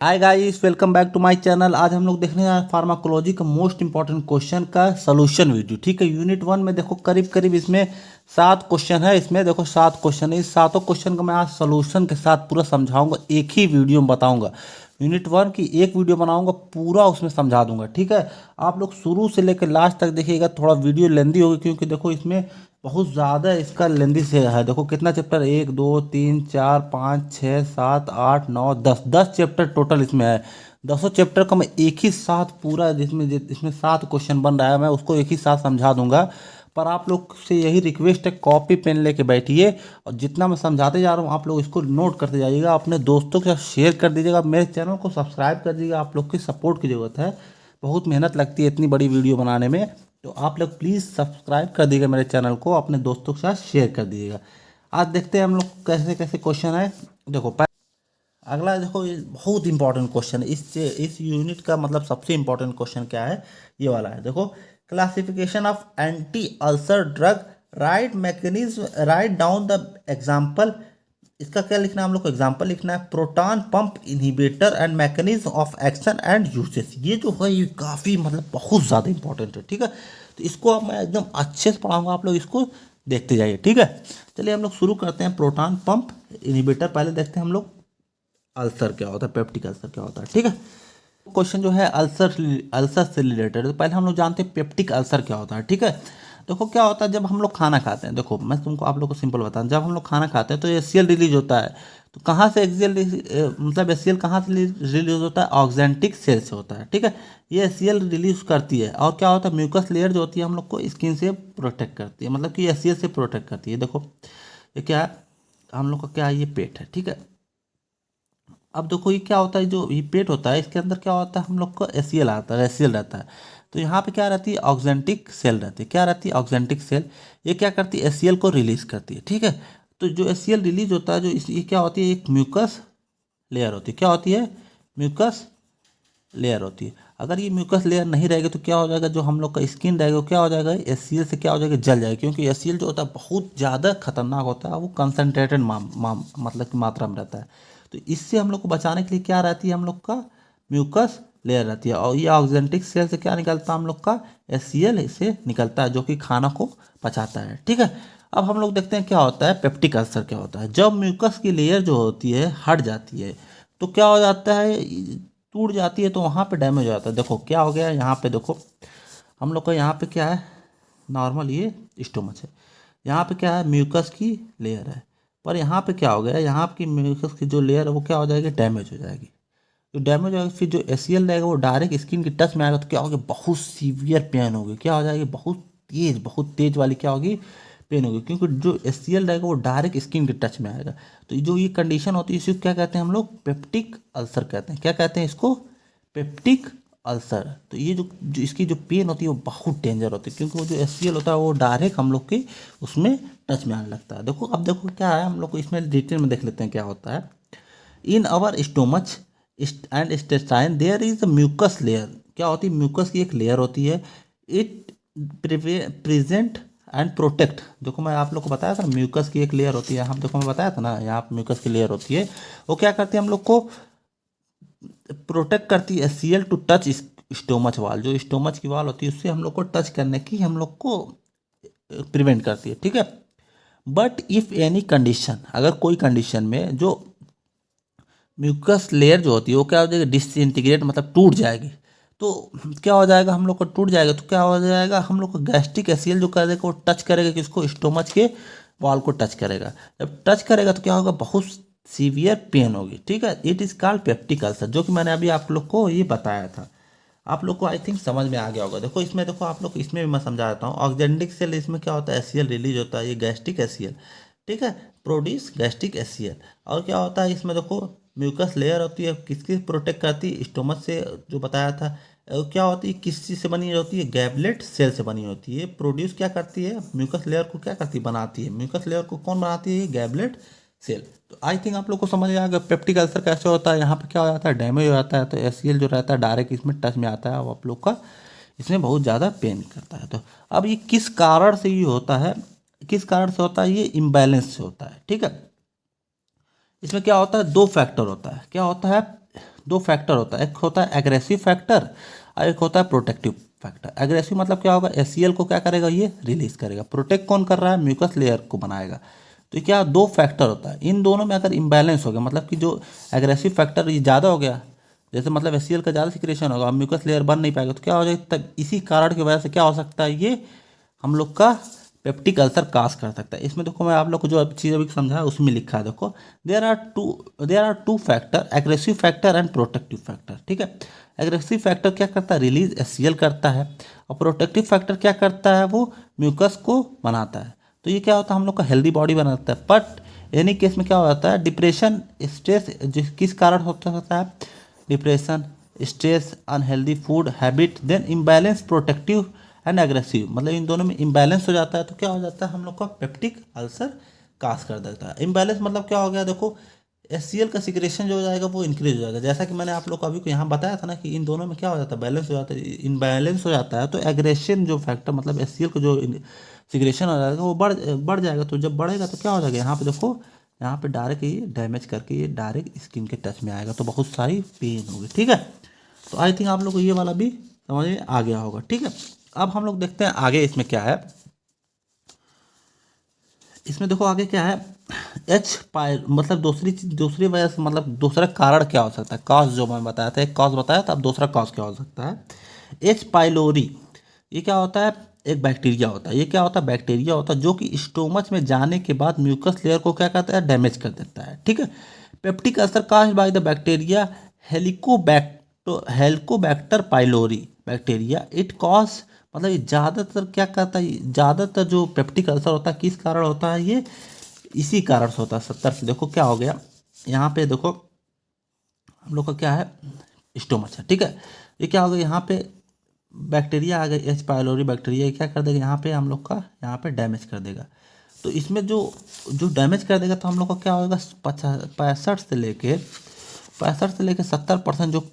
Hi guys, welcome back to my channel. आज हम लोग देखने जा रहे हैं फार्माकोलॉजी का मोस्ट इंपॉर्टेंट क्वेश्चन का सोल्यूशन वीडियो। ठीक है, यूनिट 1 में देखो करीब करीब इसमें 7 क्वेश्चन है। इसमें देखो 7 क्वेश्चन है। इस सातों क्वेश्चन को मैं आज सोल्यूशन के साथ पूरा समझाऊंगा, एक ही वीडियो में बताऊंगा। यूनिट 1 की एक वीडियो बनाऊंगा, पूरा उसमें समझा दूंगा। ठीक है, आप लोग शुरू से लेकर लास्ट तक देखिएगा। थोड़ा वीडियो लेंदी होगी क्योंकि देखो इसमें बहुत ज़्यादा इसका लेंदी से है। देखो कितना चैप्टर, 1 2 3 4 5 6 7 8 9 10 चैप्टर टोटल इसमें है। 10 चैप्टर का मैं एक ही साथ पूरा, जिसमें इसमें 7 क्वेश्चन बन रहा है, मैं उसको एक ही साथ समझा दूंगा। पर आप लोग से यही रिक्वेस्ट है, कॉपी पेन लेके बैठिए और जितना मैं समझाते जा रहा हूँ आप लोग इसको नोट करते जाइएगा, अपने दोस्तों के साथ शेयर कर दीजिएगा, मेरे चैनल को सब्सक्राइब कर दीजिएगा। आप लोग की सपोर्ट की ज़रूरत है, बहुत मेहनत लगती है इतनी बड़ी वीडियो बनाने में। तो आप लोग प्लीज़ सब्सक्राइब कर दीजिएगा मेरे चैनल को, अपने दोस्तों के साथ शेयर कर दीजिएगा। आज देखते हैं हम लोग कैसे कैसे क्वेश्चन है। देखो अगला देखो, ये बहुत इंपॉर्टेंट क्वेश्चन है। इस यूनिट का मतलब सबसे इंपॉर्टेंट क्वेश्चन क्या है, ये वाला है। देखो, classification of anti ulcer drug, right mechanism, write down the example. इसका क्या लिखना है हम लोग को, एग्जाम्पल लिखना है। Proton pump inhibitor and mechanism of action and usage. ये जो है ये काफ़ी मतलब बहुत ज़्यादा इंपॉर्टेंट है। ठीक है, तो इसको अब मैं एकदम अच्छे से पढ़ाऊंगा, आप लोग इसको देखते जाइए। ठीक है, चलिए हम लोग शुरू करते हैं। प्रोटॉन पंप इनहिबिटर पहले देखते हैं हम लोग। अल्सर क्या होता है, पेप्टिक अल्सर क्या होता है। ठीक है, क्वेश्चन जो है अल्सर अल्सर से रिलेटेड है। तो पहले हम लोग जानते हैं पेप्टिक अल्सर क्या होता है। ठीक है, देखो क्या होता है जब हम लोग खाना खाते हैं। देखो मैं तुमको आप लोग को सिंपल बताऊं, जब हम लोग खाना खाते हैं तो एचसीएल रिलीज होता है। तो कहाँ से एक्सीएल मतलब एचसीएल कहाँ से रिलीज होता है, ऑक्जेंटिक सेल से होता है। ठीक है, ये एचसीएल रिलीज करती है और क्या होता है, म्यूकस लेयर जो होती है हम लोग को स्किन से प्रोटेक्ट करती है, मतलब कि एचसीएल से प्रोटेक्ट करती है। देखो ये क्या है, हम लोग का क्या है, ये पेट है। ठीक है, अब देखो ये क्या होता है, जो ये पेट होता है इसके अंदर क्या होता है, हम लोग को एसीएल आता है, एसीएल रहता है। तो यहाँ पे क्या रहती है, ऑक्जेंटिक सेल रहती है। क्या रहती है, ऑक्जेंटिक सेल। ये क्या करती है, एसीएल को रिलीज करती है। ठीक है, तो जो एसीएल रिलीज होता है, जो ये क्या होती है, एक म्यूकस लेयर होती है। क्या होती है, म्यूकस लेयर होती है। अगर ये म्यूकस लेयर नहीं रहेगी तो क्या हो जाएगा, जो हम लोग का स्किन रहेगा वो क्या हो जाएगा, एचसीएल से क्या हो जाएगा, जल जाएगा। क्योंकि एचसीएल जो होता है बहुत ज़्यादा खतरनाक होता है, वो कंसनट्रेटेड मतलब की मात्रा में रहता है। तो इससे हम लोग को बचाने के लिए क्या रहती है, हम लोग का म्यूकस लेयर रहती है। और ये ऑक्जेंटिक सेल से क्या निकलता है, हम लोग का एचसीएल से निकलता है, जो कि खाना को पचाता है। ठीक है, अब हम लोग देखते हैं क्या होता है, पेप्टिक अल्सर क्या होता है। जब म्यूकस की लेयर जो होती है हट जाती है तो क्या हो जाता है, टूट जाती है, तो वहाँ पे डैमेज हो जाता है। देखो क्या हो गया यहाँ पे, देखो हम लोग का यहाँ पे क्या है, नॉर्मल ये स्टोमच है। यहाँ पे क्या है, म्यूकस की लेयर है। पर यहाँ पे क्या हो गया, यहाँ की म्यूकस की जो लेयर है वो क्या हो जाएगी, डैमेज हो जाएगी। तो डैमेज हो जाएगी, फिर जो एसीएल रहेगा वो डायरेक्ट स्किन के टच में आएगा तो क्या होगा, बहुत सीवियर पेन होगी। क्या हो जाएगी, बहुत तेज वाली क्या होगी, पेन होगी। क्योंकि जो एसीएल रहेगा वो डायरेक्ट स्किन के टच में आएगा। तो जो ये कंडीशन होती है इसी को क्या कहते हैं हम लोग, पेप्टिक अल्सर कहते हैं। क्या कहते हैं इसको, पेप्टिक अल्सर। तो ये जो इसकी जो पेन होती है वो बहुत डेंजर होती है, क्योंकि वो जो एचसीएल होता है वो डायरेक्ट हम लोग के उसमें टच में आने लगता है। देखो अब देखो क्या है, हम लोग को इसमें डिटेल में देख लेते हैं क्या होता है। In our stomach and intestine there is a mucus layer. क्या होती है, म्यूकस की एक लेयर होती है। It present and protect. देखो मैं आप लोग को बताया था म्यूकस की एक लेयर होती है, हम देखो मैं बताया था ना, यहाँ पे म्यूकस की लेयर होती है। वो क्या करती है, हम लोग को प्रोटेक्ट करती है सीएल टू टच स्टोमच वाल। जो स्टोमच की वाल होती है उससे हम लोग को टच करने की हम लोग को प्रिवेंट करती है। ठीक है, बट इफ एनी कंडीशन, अगर कोई कंडीशन में जो म्यूकस लेयर जो होती है वो क्या हो जाएगी, डिसइंटीग्रेट मतलब टूट जाएगी। तो क्या हो जाएगा, हम लोग को टूट जाएगा तो क्या हो जाएगा, हम लोग को गैस्ट्रिक एसियल जो करेगा वो टच करेगा किसको, स्टोमच के वॉल को टच करेगा। जब टच करेगा तो क्या होगा, बहुत सीवियर पेन होगी। ठीक है, it is called peptic ulcer, जो कि मैंने अभी आप लोग को ये बताया था। आप लोग को आई थिंक समझ में आ गया होगा। देखो इसमें, देखो आप लोग इसमें भी मैं समझा देता हूँ। ऑक्जेंटिक सेल इसमें क्या होता है, एसीएल रिलीज होता है, ये गैस्ट्रिक एसीएल। ठीक है, प्रोड्यूस गैस्ट्रिक एसीएल। और क्या होता है इसमें, देखो म्यूकस लेयर होती है, किसकी प्रोटेक्ट करती है, स्टोमच से जो बताया था। और क्या होती है, किस चीज़ से बनी होती है, गैबलेट सेल से बनी होती है। प्रोड्यूस क्या करती है, म्यूकस लेयर को क्या करती है, बनाती है। म्यूकस लेयर को कौन बनाती है, गैबलेट सेल। तो आई थिंक आप लोग को समझ आ गया पेप्टिक अल्सर कैसे होता है। यहाँ पे क्या हो जाता है, डैमेज हो जाता है, तो एसीएल जो रहता है डायरेक्ट इसमें टच में आता है और आप लोग का इसमें बहुत ज़्यादा पेन करता है। तो अब ये किस कारण से ये होता है, किस कारण से होता है, ये इम्बैलेंस से होता है। ठीक है, इसमें क्या होता है, दो फैक्टर होता है। क्या होता है, दो फैक्टर होता है, एक होता है एग्रेसिव फैक्टर और एक होता है प्रोटेक्टिव फैक्टर। एग्रेसिव मतलब क्या होगा, एचसीएल को क्या करेगा, ये रिलीज करेगा। प्रोटेक्ट कौन कर रहा है, म्यूकस लेयर को बनाएगा। तो ये क्या, दो फैक्टर होता है, इन दोनों में अगर इम्बैलेंस हो गया, मतलब कि जो एग्रेसिव फैक्टर ये ज़्यादा हो गया, जैसे मतलब एचसीएल का ज़्यादा सिक्रेशन होगा, म्यूकस लेयर बन नहीं पाएगा, तो क्या हो जाएगा, तब इसी कारण की वजह से क्या हो सकता है, ये हम लोग का पेप्टिक अल्सर काज कर सकता है। इसमें देखो मैं आप लोग को जो चीज़ अभी समझाया उसमें लिखा है, देखो there are two factor, aggressive factor and protective factor. ठीक है, एग्रेसिव फैक्टर क्या करता है, रिलीज एचसीएल करता है, और प्रोटेक्टिव फैक्टर क्या करता है, वो म्यूकस को बनाता है। तो ये क्या होता है, हम लोग का हेल्दी बॉडी बनाता है। बट एनी केस में क्या हो जाता है, डिप्रेशन स्ट्रेस किस कारण होता है, depression stress unhealthy food habit then imbalance protective and aggressive, मतलब इन दोनों में इम्बैलेंस हो जाता है, तो क्या हो जाता है, हम लोग का पेप्टिक अल्सर काज कर देता है। इम्बैलेंस मतलब क्या हो गया, देखो एचसीएल का सिक्रेशन जो हो जाएगा वो इंक्रीज हो जाएगा, जैसा कि मैंने आप लोग को अभी को यहाँ बताया था ना कि इन दोनों में क्या हो जाता है, बैलेंस हो जाता है। इनबैलेंस हो जाता है तो एग्रेशन जो फैक्टर मतलब एचसीएल का जो सिक्रेशन हो जाएगा वो बढ़ जाएगा। तो जब बढ़ेगा तो क्या हो जाएगा, यहाँ पे देखो, यहाँ पे डायरेक्ट ये डैमेज करके ये डायरेक्ट स्किन के टच में आएगा, तो बहुत सारी पेन होगी। ठीक है, तो आई थिंक आप लोग को ये वाला भी समझ में आ गया होगा। ठीक है, अब हम लोग देखते हैं आगे इसमें क्या है। इसमें देखो आगे क्या है, एच पाई मतलब दूसरी वजह से, मतलब दूसरा कारण क्या हो सकता है, कॉज जो मैं बताया था, एक कॉज बताया था, अब दूसरा कॉज क्या हो सकता है। एच पाइलोरी ये क्या होता है, एक बैक्टीरिया होता है। ये क्या होता है, बैक्टीरिया होता है जो कि स्टोमच में जाने के बाद म्यूकस लेयर को क्या करता है, डैमेज कर देता है। ठीक है, peptic ulcer caused by the bacteria Helicobacter pylori bacteria it cause, मतलब ये ज़्यादातर क्या करता है, ज़्यादातर जो पेप्टिक अल्सर होता है किस कारण होता है, ये इसी कारण से होता है। 70 से देखो क्या हो गया, यहाँ पे देखो हम लोग का क्या है, स्टोमच है। ठीक है, ये क्या हो गया, यहाँ पे बैक्टीरिया आ गई, एच पाइलोरी बैक्टीरिया, ये क्या कर देगा, यहाँ पे हम लोग का यहाँ पे डैमेज कर देगा। तो इसमें जो जो डैमेज कर देगा तो हम लोग का क्या होगा, 65 से लेके 70% जो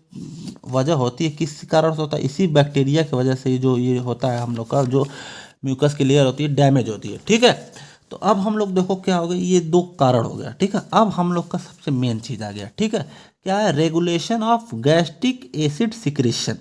वजह होती है किस कारण से होता है, इसी बैक्टीरिया की वजह से जो ये होता है, हम लोग का जो म्यूकस की लेयर होती है डैमेज होती है। ठीक है, तो अब हम लोग देखो क्या हो गया, ये दो कारण हो गया। ठीक है, अब हम लोग का सबसे मेन चीज़ आ गया। ठीक है, क्या है, regulation of gastric acid secretion.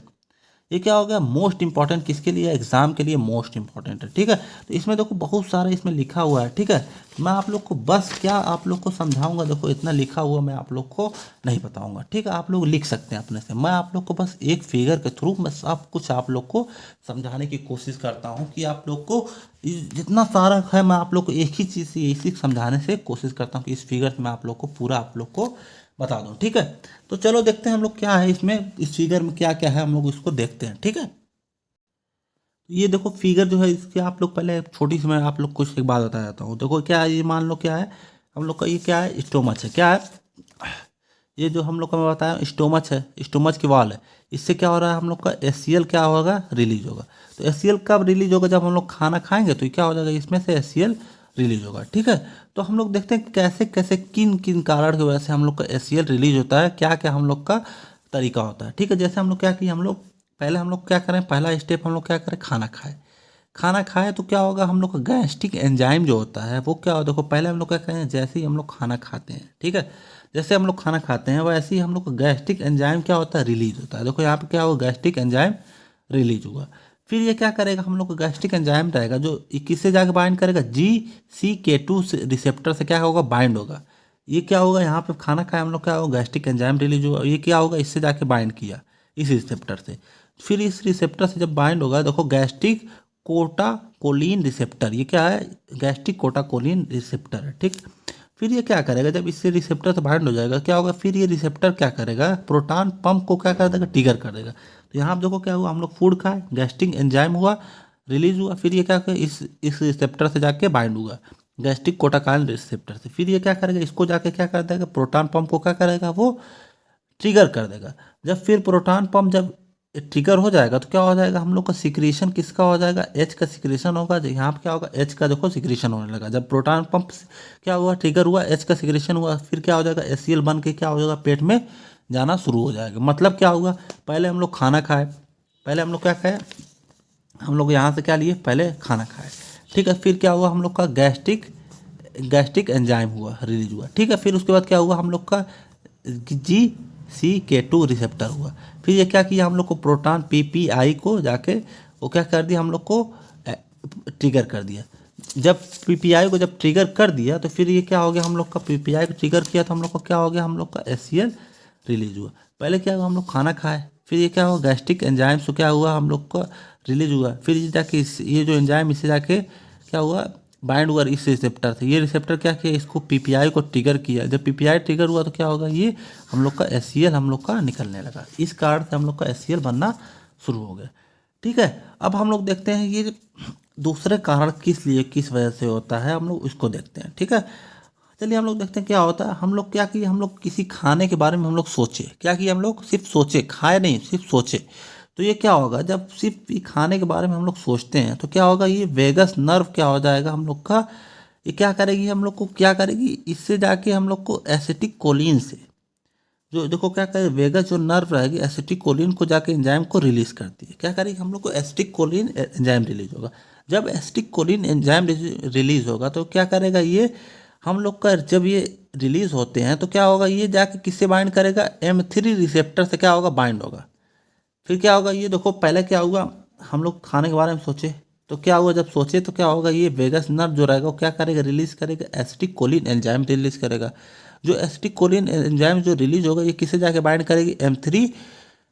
ये क्या हो गया, मोस्ट इंपॉर्टेंट किसके लिए, एग्जाम के लिए मोस्ट इंपॉर्टेंट है। ठीक है, तो इसमें देखो बहुत सारा इसमें लिखा हुआ है। ठीक है, मैं आप लोग को बस क्या आप लोग को समझाऊंगा, देखो इतना लिखा हुआ मैं आप लोग को नहीं बताऊंगा। ठीक है, आप लोग लिख सकते हैं अपने से, मैं आप लोग को बस एक फिगर के थ्रू मैं सब कुछ आप लोग को समझाने की कोशिश करता हूँ कि आप लोग को जितना सारा है मैं आप लोग को एक ही चीज़ से इसी समझाने से कोशिश करता हूँ कि इस फिगर में आप लोग को पूरा आप लोग को बता दूँ। ठीक है, तो चलो देखते हैं हम लोग क्या है इसमें, इस फिगर में क्या क्या है हम लोग इसको देखते हैं। ठीक है, ये देखो फिगर जो है इसके आप लोग पहले छोटी सी मैं आप लोग कुछ एक बात बता देता हूँ। देखो क्या है, ये मान लो क्या है, हम लोग का ये क्या है, स्टोमच है। क्या है, ये जो हम लोग का मैं बताया स्टोमच है, स्टोमच की वॉल है, इससे क्या हो रहा है, हम लोग का एचसीएल क्या होगा, रिलीज होगा। तो एचसीएल कब रिलीज होगा, जब हम लोग खाना खाएंगे तो क्या हो जाएगा, इसमें से एचसीएल रिलीज होगा। ठीक है, तो हम लोग देखते हैं कैसे कैसे किन किन कारण की वजह से हम लोग का एचसीएल रिलीज होता है, क्या क्या हम लोग का तरीका होता है। ठीक है, जैसे हम लोग क्या किए, हम लोग पहले हम लोग क्या करें, पहला स्टेप हम लोग क्या करें, खाना खाएं। खाना खाएं तो क्या होगा, हम लोग का गैस्ट्रिक एंजाइम जो होता है वो क्या हो, देखो पहले हम लोग क्या करें, जैसे ही हम लोग खाना खाते हैं, ठीक है, जैसे हम लोग खाना खाते हैं वैसे ही हम लोग का गैस्ट्रिक एंजाइम क्या होता है, रिलीज होता है। देखो यहाँ पे क्या होगा, गैस्ट्रिक एंजाइम रिलीज हुआ। फिर ये क्या करेगा, हम लोग का गैस्ट्रिक एंजाइम रहेगा जो किससे जाके बाइंड करेगा, GCK2 रिसेप्टर से क्या होगा, बाइंड होगा। ये क्या होगा, यहाँ पे खाना खाया हम लोग, क्या होगा, गैस्ट्रिक एंजाइम रिलीज हुआ, ये क्या होगा, इससे जाके बाइंड किया इस रिसेप्टर से। फिर इस रिसेप्टर से जब बाइंड होगा, देखो गैस्ट्रिक कोटाकोलिन रिसेप्टर, ये क्या है, गैस्ट्रिक कोटाकोलिन रिसेप्टर है। ठीक, फिर ये क्या करेगा, जब इससे रिसेप्टर से बाइंड हो जाएगा क्या होगा, फिर ये रिसेप्टर क्या करेगा, प्रोटॉन पंप को क्या कर देगा, ट्रिगर कर देगा। तो यहाँ आप देखो क्या हुआ, हम लोग फूड खाए, गैस्ट्रिक एंजाइम हुआ, रिलीज हुआ, फिर ये क्या करेगा, इस रिसेप्टर से जाके बाइंड हुआ गैस्ट्रिक कोटाकाइन रिसेप्टर से। फिर ये क्या करेगा, इसको जाके क्या कर देगा, प्रोटॉन पंप को क्या करेगा, वो ट्रिगर कर देगा। जब फिर प्रोटॉन पंप जब ट्रिगर हो जाएगा तो क्या हो जाएगा, हम लोग का सिक्रेशन किसका हो जाएगा, एच का सिक्रेशन होगा। यहाँ पे क्या होगा, एच का देखो सिक्रेशन होने लगा। जब प्रोटॉन पंप क्या हुआ, ट्रिगर हुआ, एच का सिक्रेशन हुआ, फिर क्या हो जाएगा, एचसीएल बन के क्या हो जाएगा, पेट में जाना शुरू हो जाएगा। मतलब क्या होगा, पहले हम लोग खाना खाए, पहले हम लोग क्या खाए, हम लोग यहाँ से क्या लिए, पहले खाना खाए। ठीक है, फिर क्या हुआ, हम लोग का गैस्ट्रिक एंजाइम हुआ, रिलीज हुआ। ठीक है, फिर उसके बाद क्या हुआ, हम लोग का CK2 रिसेप्टर हुआ। फिर ये क्या किया हम लोग को, प्रोटॉन PPI को जाके वो क्या कर दिया हम लोग को, ट्रिगर कर दिया। जब PPI को जब ट्रिगर कर दिया तो फिर ये क्या हो गया हम लोग का, PPI को ट्रिगर किया तो हम लोग को क्या हो गया, हम लोग का HCl रिलीज हुआ। पहले क्या हुआ, हम लोग खाना खाए, फिर ये क्या हुआ, गैस्ट्रिक एंजाइम से क्या हुआ हम लोग का रिलीज हुआ। फिर ये जाके ये जो एंजाइम इससे जाके क्या हुआ, बाइंड हुआ इस रिसेप्टर से। ये रिसेप्टर क्या किया, इसको PPI को ट्रिगर किया। जब PPI ट्रिगर हुआ तो क्या होगा, ये हम लोग का HCl हम लोग का निकलने लगा। इस कारण से हम लोग का HCl बनना शुरू हो गया। ठीक है, अब हम लोग देखते हैं ये दूसरे कारण किस लिए किस वजह से होता है, हम लोग इसको देखते हैं। ठीक है, चलिए हम लोग देखते हैं क्या होता है। हम लोग क्या किए, हम लोग किसी खाने के बारे में हम लोग सोचे, क्या किए हम लोग, सिर्फ सोचे, खाए नहीं, सिर्फ सोचे। तो ये क्या होगा, जब सिर्फ ये खाने के बारे में हम लोग सोचते हैं तो क्या होगा, ये वेगस नर्व क्या हो जाएगा हम लोग का, ये क्या करेगी हम लोग को, क्या करेगी, इससे जाके हम लोग को एसिटिक कोलिन से, जो देखो क्या करे, वेगस जो नर्व रहेगी एसिटिक कोलिन को जाके एंजाइम को रिलीज करती है। क्या करेगी हम लोग को, एसिटिक कोलिन एंजाइम रिलीज होगा। जब एसिटिक कोलिन एंजाइम रिलीज होगा तो क्या करेगा ये हम लोग का, जब ये रिलीज होते हैं तो क्या होगा, ये जाके किससे बाइंड करेगा, M3 रिसेप्टर से क्या होगा, बाइंड होगा। फिर क्या होगा, ये देखो पहले क्या हुआ, हम लोग खाने के बारे में सोचे तो क्या हुआ, जब सोचे तो क्या होगा, ये वेगस नर्व जो रहेगा वो क्या करेगा, रिलीज करेगा, एसिटिक कोलिन एंजाइम रिलीज करेगा। जो एसिटिक कोलिन एंजाइम जो रिलीज होगा ये किससे जाके बाइंड करेगी, M3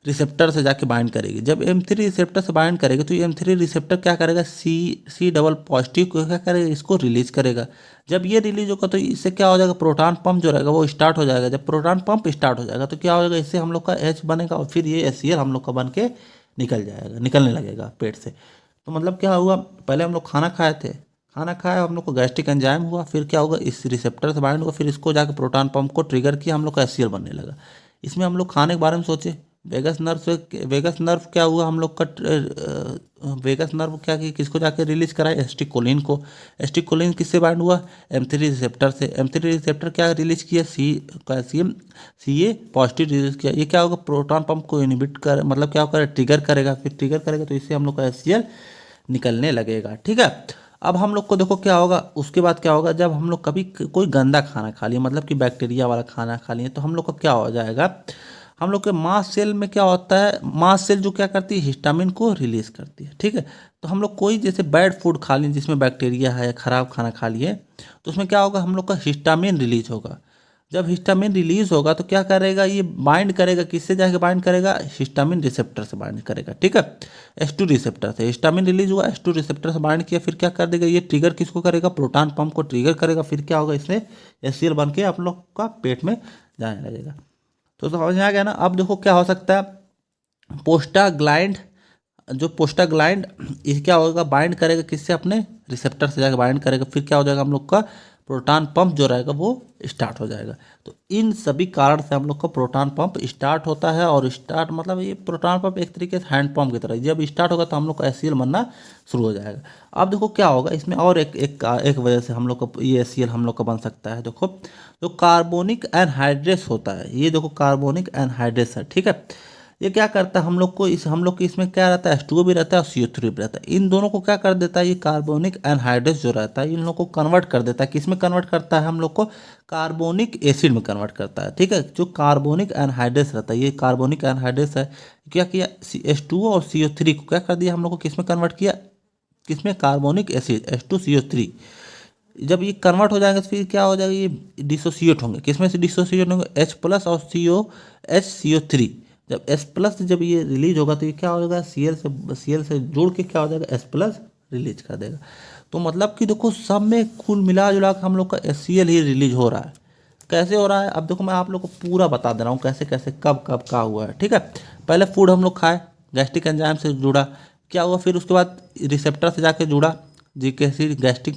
रिसेप्टर से जाके बाइंड करेगी। जब M3 रिसेप्टर से बाइंड करेगी तो ये M3 रिसेप्टर क्या करेगा, C डबल पॉजिटिव को क्या करेगा, इसको रिलीज करेगा। जब ये रिलीज होगा तो इससे क्या हो जाएगा, प्रोटॉन पंप जो रहेगा वो स्टार्ट हो जाएगा। जब प्रोटॉन पंप स्टार्ट हो जाएगा तो क्या हो जाएगा, इससे हम लोग का H बनेगा और फिर ये HCl हम लोग का बन के निकल जाएगा, निकलने लगेगा पेट से। तो मतलब क्या हुआ, पहले हम लोग खाना खाए थे, खाना खाया हम लोग को गैस्ट्रिक एंजाइम हुआ, फिर क्या होगा, इस रिसेप्टर से बाइंड हुआ, फिर इसको जाकर प्रोटॉन पंप को ट्रिगर किया, हम लोग का HCl बनने लगा। इसमें हम लोग खाने के बारे में सोचे, वेगस नर्व से, वेगस नर्व क्या हुआ हम लोग का, वेगस नर्व क्या कि किसको जाके रिलीज कराए, एसिटिक कोलिन को। एसिटिक कोलिन किससे बाइंड हुआ, M3 रिसेप्टर से। M3 रिसेप्टर क्या रिलीज किया, कैल्शियम CA पॉजिटिव रिलीज किया। ये क्या होगा, प्रोटॉन पंप को इनहिबिट कर, मतलब क्या होगा, ट्रिगर करेगा। फिर ट्रिगर करेगा तो इससे हम लोग का HCl निकलने लगेगा। ठीक है, अब हम लोग को देखो क्या होगा, उसके बाद क्या होगा, जब हम लोग कभी कोई गंदा खाना खा लिए, मतलब कि बैक्टीरिया वाला खाना खा लिए, तो हम लोग का क्या हो जाएगा, हम लोग के मांस सेल में क्या होता है, मांस सेल जो क्या करती है, हिस्टामिन को रिलीज करती है। ठीक है, तो हम लोग कोई जैसे बैड फूड खा लिए जिसमें बैक्टीरिया है या खराब खाना खा लिए तो उसमें क्या होगा, हम लोग का हिस्टामिन रिलीज होगा। जब हिस्टामिन रिलीज होगा तो क्या करेगा, ये बाइंड करेगा, किससे जाके बाइंड करेगा, हिस्टामिन रिसेप्टर से बाइंड करेगा। ठीक है, H2 रिसेप्टर से हिस्टामिन रिलीज हुआ, H2 रिसेप्टर से बाइंड किया, फिर क्या कर देगा, ये ट्रिगर किसको करेगा, प्रोटॉन पंप को ट्रिगर करेगा। फिर क्या होगा, इसमें HCl बन के आप लोग का पेट में जाने लगेगा। तो समझ में आ गया ना। अब देखो क्या हो सकता है, पोस्टाग्लैंड, जो पोस्टाग्लैंड ये क्या होगा, बाइंड करेगा किससे, अपने रिसेप्टर से जाकर बाइंड करेगा। फिर क्या हो जाएगा, हम लोग का प्रोटॉन पंप जो रहेगा वो स्टार्ट हो जाएगा। तो इन सभी कारण से हम लोग का प्रोटॉन पंप स्टार्ट होता है। और स्टार्ट मतलब ये प्रोटॉन पंप एक तरीके से हैंड पंप की तरह, जब स्टार्ट होगा तो हम लोग का HCl बनना शुरू हो जाएगा। अब देखो क्या होगा इसमें, और एक वजह से हम लोग का ये HCl हम लोग का बन सकता है। देखो जो कार्बोनिक एनहाइड्रेस होता है, ये देखो कार्बोनिक एनहाइड्रेस है। ठीक है, ये क्या करता है हम लोग को, इस हम लोग के इसमें क्या रहता है, H2O भी रहता है और CO3 भी रहता है। इन दोनों को क्या कर देता है, ये कार्बोनिक एनहाइड्रेस जो रहता है इन लोग को कन्वर्ट कर देता है। किस में कन्वर्ट करता है, हम लोग को कार्बोनिक एसिड में कन्वर्ट करता है। ठीक है, जो कार्बोनिक एनहाइड्रेस रहता है, ये कार्बोनिक एनहाइड्रेस है, क्या किया, H2O और CO3 को क्या कर दिया हम लोग को, किस में कन्वर्ट किया, किसमें, कार्बोनिक एसिड H2CO3। जब ये कन्वर्ट हो जाएंगे तो फिर क्या हो जाएगा, ये डिसोसिएट होंगे, किसमें से डिसोसिएट होंगे, H+ और CO3। जब H+ जब ये रिलीज होगा तो ये क्या होगा, Cl से जुड़ के क्या हो जाएगा, H+ रिलीज कर देगा। तो मतलब कि देखो सब में कुल मिला जुला के हम लोग का HCl ही रिलीज हो रहा है। कैसे हो रहा है, अब देखो मैं आप लोग को पूरा बता दे रहा हूँ कैसे कैसे कब कब का हुआ है। ठीक है, पहले फूड हम लोग खाए, गैस्ट्रिक एंजाइम से जुड़ा, क्या हुआ, फिर उसके बाद रिसेप्टर से जाके जुड़ा, जी कैसी, गैस्ट्रिक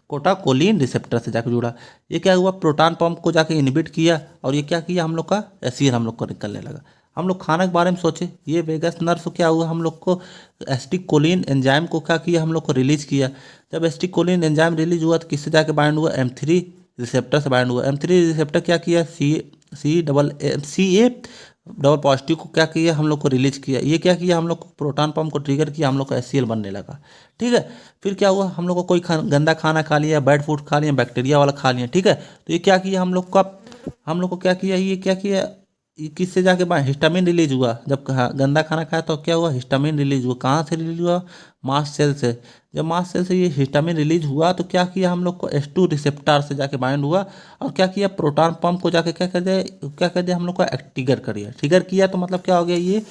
कोटाकोलिन रिसेप्टर से जाकर जुड़ा। ये क्या हुआ, प्रोटॉन पंप को जाके इनहिबिट किया और ये क्या किया, हम लोग का HCl हम लोग को निकलने लगा। हम लोग खाने के बारे में सोचे, ये वेगस नर्व क्या हुआ, हम लोग को एसिटिक कोलिन एंजाइम को क्या किया, हम लोग को रिलीज किया। जब एसिटिक कोलिन एंजाइम रिलीज हुआ तो किससे जाके बाइंड हुआ, M3 रिसेप्टर से बाइंड हुआ। M3 रिसेप्टर क्या किया, CA पॉजिटिव को क्या किया, हम लोग को रिलीज किया। ये क्या किया, हम लोग को प्रोटॉन पंप को ट्रिगर किया, हम लोग का HCl बनने लगा। ठीक है, फिर क्या हुआ, हम लोग को कोई गंदा खाना खा लिया, बैड फूड खा लिया, बैक्टीरिया वाला खा लिया। ठीक है, तो ये क्या किया, हम लोग का हम लोग को क्या किया, ये क्या किया, ये किससे जाके बाहर हिस्टामिन रिलीज हुआ, जब गंदा खाना खाया तो क्या हुआ, हिस्टामिन रिलीज हुआ। कहाँ से रिलीज हुआ, मास्ट सेल से। जब मास्ट सेल से ये हिस्टामिन रिलीज हुआ तो क्या किया, हम लोग को H2 रिसेप्टर से जाके बाइंड हुआ और क्या किया, प्रोटॉन पंप को जाके क्या कर दिया हम लोग को, ट्रिगर कर दिया। ट्रिगर किया तो मतलब क्या हो गया, ये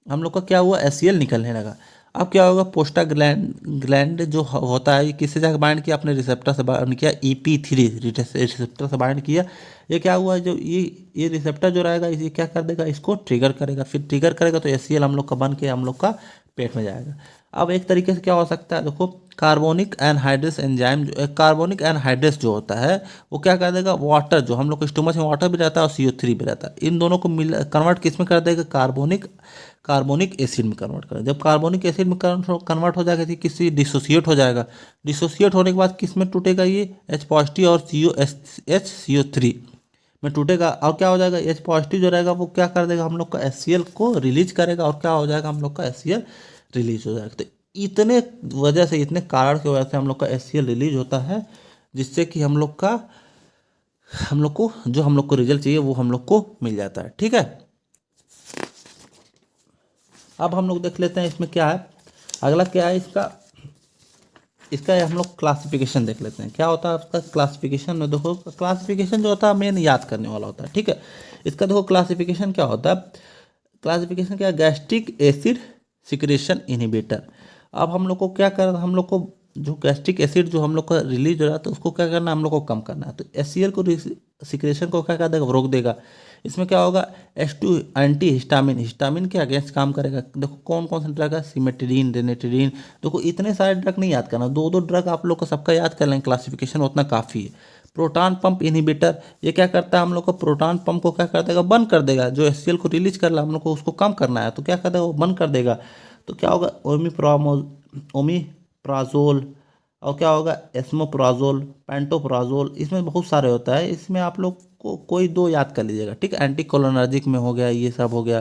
हम लोग का क्या हुआ, HCl निकलने लगा। अब क्या होगा, पोस्टा ग्लैंड जो होता है, ये किससे जाकर बाइंड किया, अपने रिसेप्टर से बाइंड किया, EP3 रिसेप्टर से बाइंड किया। ये क्या हुआ, जो ये रिसेप्टर जो रहेगा, ये क्या कर देगा, इसको ट्रिगर करेगा। फिर ट्रिगर करेगा तो HCl हम लोग का बन के हम लोग का पेट में जाएगा। अब एक तरीके से क्या हो सकता है, देखो कार्बोनिक एनहाइड्रेस एंजाइम, जो कार्बोनिक एनहाइड्रेस जो होता है वो क्या कर देगा, वाटर जो हम लोग के स्टोमच में वाटर भी रहता है और CO3 भी रहता है, इन दोनों को मिल कन्वर्ट किस में कर देगा, कार्बोनिक एसिड में कन्वर्ट करें। जब कार्बोनिक एसिड में कन्वर्ट हो जाएगा तो किसी डिसोसिएट हो जाएगा। डिसोसिएट होने के बाद किस में टूटेगा, ये H पॉजिटिव और CO3 में टूटेगा। और क्या हो जाएगा, H पॉजिटिव जो रहेगा वो क्या कर देगा, हम लोग का HCl को रिलीज करेगा और क्या हो जाएगा, हम लोग का HCl रिलीज हो जाएगा। तो इतने वजह से, इतने कारण की वजह से हम लोग का HCl रिलीज होता है, जिससे कि हम लोग को जो हम लोग को रिजल्ट चाहिए वो हम लोग को मिल जाता है। ठीक है, अब हम लोग देख लेते हैं इसमें क्या है, अगला क्या है इसका हम लोग क्लासिफिकेशन देख लेते हैं। क्या होता है उसका क्लासिफिकेशन में, देखो क्लासिफिकेशन जो होता है मेन याद करने वाला होता है। ठीक है, इसका देखो क्लासिफिकेशन क्या होता है, क्लासिफिकेशन क्या है, गैस्ट्रिक एसिड सिक्रेशन इनहिबिटर। अब हम लोग को क्या करना, हम लोग को जो गैस्ट्रिक एसिड जो हम लोग का रिलीज हो रहा है तो उसको क्या करना है, हम लोग को कम करना है। तो HCl को सिक्रेशन को क्या कर देगा, रोक देगा। इसमें क्या होगा, H2 एंटी हिस्टामिन के अगेंस्ट काम करेगा। देखो कौन कौन सा ड्रग है, सिमेट्रिडीन, रेनिट्रिडीन। देखो इतने सारे ड्रग नहीं याद करना, दो दो ड्रग आप लोग को सबका याद कर लेंगे, क्लासिफिकेशन उतना काफ़ी है। प्रोटॉन पंप इनहिबिटर, ये क्या करता है, हम लोग को प्रोटॉन पंप को क्या कर देगा, बंद कर देगा। जो HCl को रिलीज कर रहा है हम लोग को उसको कम करना है तो क्या कर देगा, वो बंद कर देगा। तो क्या होगा, ओमिप्राजोल और क्या होगा, एस्मोप्राजोल, पेंटोप्राजोल, इसमें बहुत सारे होता है। इसमें आप लोग को कोई दो याद कर लीजिएगा। ठीक है, एंटीकोलिनर्जिक में हो गया, ये सब हो गया,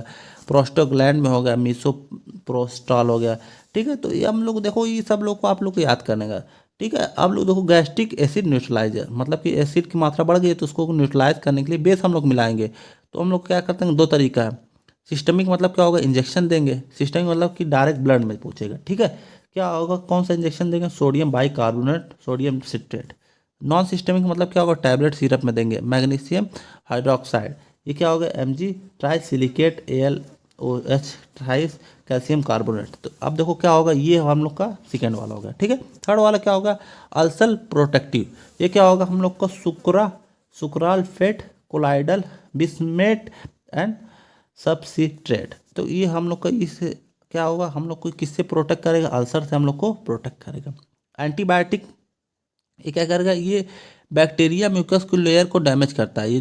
प्रोस्टोग्लैंड में हो गया, मिसोप्रोस्टॉल हो गया। ठीक है, तो ये हम लोग देखो ये सब लोग को आप लोग को याद करने का। ठीक है, आप लोग देखो गैस्ट्रिक एसिड न्यूट्रलाइजर, मतलब कि एसिड की मात्रा बढ़ गई है तो उसको न्यूट्रलाइज करने के लिए बेस हम लोग मिलाएंगे। तो हम लोग क्या करते हैं, दो तरीका है। सिस्टमिक मतलब क्या होगा, इंजेक्शन देंगे। सिस्टमिक मतलब कि डायरेक्ट ब्लड में पहुंचेगा। ठीक है, क्या होगा, कौन सा इंजेक्शन देंगे, sodium bicarbonate, sodium citrate. Non systemic मतलब क्या होगा, टैबलेट सिरप में देंगे। मैग्नीशियम हाइड्रोक्साइड, ये क्या होगा, Mg trisilicate, AlOH ट्राइस calcium carbonate. तो अब देखो क्या होगा, ये हम लोग का सेकेंड वाला होगा। ठीक है, थर्ड वाला क्या होगा, अल्सर प्रोटेक्टिव। ये क्या होगा, हम लोग का सुक्राल फेट कोलाइडल बिस्मेट एंड सबसिट्रेट। तो ये हम लोग का इस क्या होगा, हम लोग को किससे प्रोटेक्ट करेगा, अल्सर से हम लोग को प्रोटेक्ट करेगा। एंटीबायोटिक, ये क्या करेगा, ये बैक्टीरिया म्यूकस की लेयर को डैमेज करता है। ये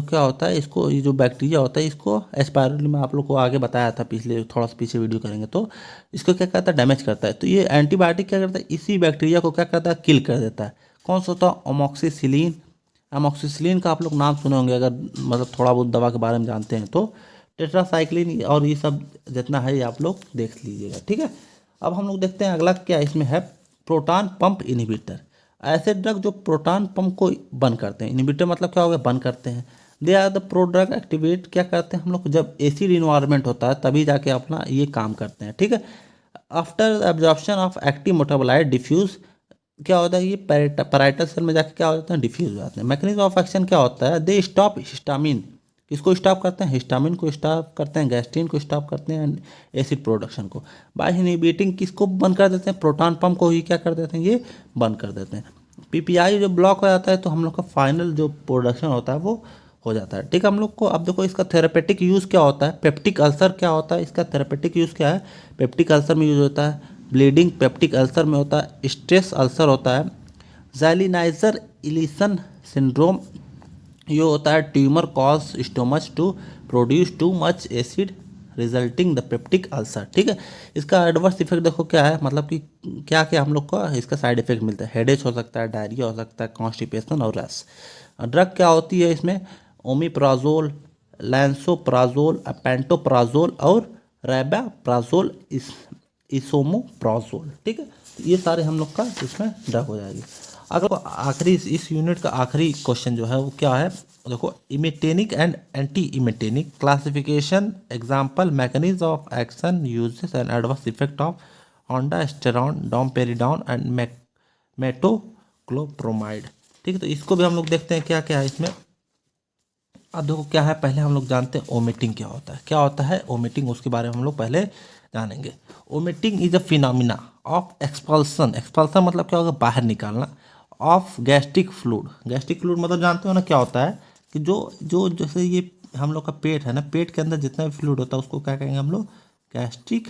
क्या होता है, इसको ये जो बैक्टीरिया होता है इसको एस्पायरली में आप लोग को आगे बताया था, पिछले थोड़ा सा पीछे वीडियो करेंगे तो इसको क्या करता है, डैमेज करता है। तो ये एंटीबायोटिक क्या करता है, इसी बैक्टीरिया को क्या करता है, किल कर देता है। कौन सा होता है, अमोक्सिसिलिन का आप लोग नाम सुने होंगे, अगर मतलब थोड़ा बहुत दवा के बारे में जानते हैं तो। टेट्रासाइक्लिन और ये सब जितना है ये आप लोग देख लीजिएगा। ठीक है, अब हम लोग देखते हैं अगला क्या इसमें है, प्रोटॉन पंप इनहिबिटर। ऐसे ड्रग जो प्रोटॉन पंप को बंद करते हैं, इनहिबिटर मतलब क्या होगा, बंद करते हैं। They are the prodrug activate, क्या करते हैं हम लोग, जब एसिड इन्वायरमेंट होता है तभी जाके अपना ये काम करते हैं। ठीक है, after absorption of active metabolite diffuse, क्या होता है, ये पैराइटल सेल में जाके क्या हो जाता है, डिफ्यूज हो जाते हैं। मैकेनिज्म ऑफ एक्शन क्या होता है, दे स्टॉप हिस्टामिन, किसको स्टॉप करते हैं, हिस्टामिन को स्टॉप करते हैं, गैस्ट्रिन को स्टॉप करते हैं, एसिड प्रोडक्शन को। बाय इनहिबिटिंग किसको बंद कर देते हैं, प्रोटॉन पंप को ही क्या कर देते हैं, ये बंद कर देते हैं। PPI जो ब्लॉक हो जाता है तो हम लोग का फाइनल जो प्रोडक्शन होता है वो हो जाता है। ठीक है, हम लोग को अब देखो इसका थेरेपेटिक यूज़ क्या होता है, पेप्टिक अल्सर क्या होता है, इसका थेरेपेटिक यूज़ क्या है, पेप्टिक अल्सर में यूज होता है, ब्लीडिंग पेप्टिक अल्सर में होता है, स्ट्रेस अल्सर होता है, ज़ाइलिनाइजर इलिसन सिंड्रोम, ये होता है tumour cause stomach to produce too much acid resulting the peptic ulcer. ठीक है, इसका एडवर्स इफेक्ट देखो क्या है, मतलब कि क्या क्या हम लोग को इसका साइड इफेक्ट मिलता है, हेडेक हो सकता है, डायरिया हो सकता है, कॉन्स्टिपेशन और रैश। ड्रग क्या होती है इसमें, ओमिप्राजोल, लैंसोप्राजोल, पेंटोप्राजोल और रैबाप्राजोल, इसोमोप्राजोल। ठीक है, ये सारे हम लोग का इसमें ड्रग हो जाएगी। अगर आखिरी इस यूनिट का आखिरी क्वेश्चन जो है वो क्या है, देखो emetic and anti emetic classification example mechanism of action uses and adverse effect of ondansetron domperidone and metoclopramide. ठीक है, तो इसको भी हम लोग देखते हैं क्या क्या है इसमें। अब देखो क्या है, पहले हम लोग जानते हैं ओमिटिंग क्या होता है। क्या होता है ओमिटिंग, उसके बारे में हम लोग पहले जानेंगे। Omitting is a phenomena of expulsion. Expulsion मतलब क्या होगा, बाहर निकालना। Of gastric fluid. Gastric fluid मतलब जानते हो ना क्या होता है कि जो जो जैसे ये हम लोग का पेट है ना, पेट के अंदर जितना भी फ्लूड होता है उसको क्या कहेंगे हम लोग, गैस्ट्रिक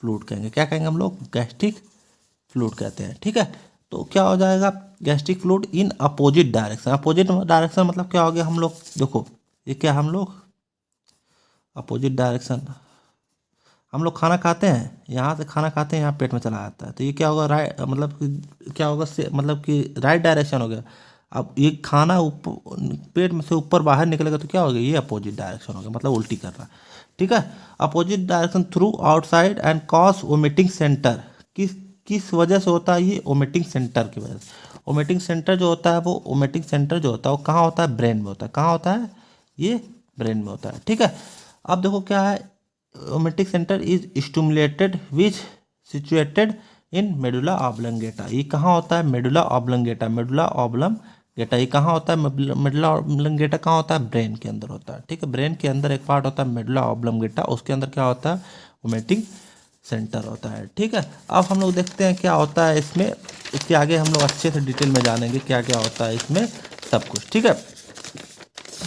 फ्लूड कहेंगे। क्या कहेंगे हम लोग, गैस्ट्रिक फ्लूड कहते हैं। ठीक है, तो क्या हो जाएगा, gastric fluid in opposite direction. Opposite direction मतलब क्या हो गया, हम लोग देखो ये क्या, हम लोग अपोजिट डायरेक्शन, हम लोग खाना खाते हैं, यहाँ से खाना खाते हैं, यहाँ पेट में चला जाता है, तो ये क्या होगा, राइट मतलब क्या होगा से मतलब कि राइट डायरेक्शन हो गया। अब ये खाना पेट में से ऊपर बाहर निकलेगा तो क्या होगा, ये अपोजिट डायरेक्शन हो गया, मतलब उल्टी कर रहा है। ठीक है, opposite direction through outside and cause vomiting centre. किस किस वजह से होता है ये, वोमिटिंग सेंटर की वजह से। वोमिटिंग सेंटर जो होता है, वो वोमिटिंग सेंटर जो होता है वो कहाँ होता है, ब्रेन में होता है। कहाँ होता है, ये ब्रेन में होता है। ठीक है, अब देखो क्या है, emetic center is stimulated which situated in medulla oblongata. ये कहाँ होता है, मेडुला ऑब्लंगेटा। मेडुला ऑब्लंगेटा ये कहाँ होता है, मेडुला ऑब्लंगेटा कहाँ होता है, ब्रेन के अंदर होता है। ठीक है, ब्रेन के अंदर एक पार्ट होता है मेडुला ऑब्लंगेटा, उसके अंदर क्या होता है, ओमेटिक सेंटर होता है। ठीक है, अब हम लोग देखते हैं क्या होता है इसमें, इसके आगे हम लोग अच्छे से डिटेल में जानेंगे क्या क्या होता है इसमें सब कुछ। ठीक है,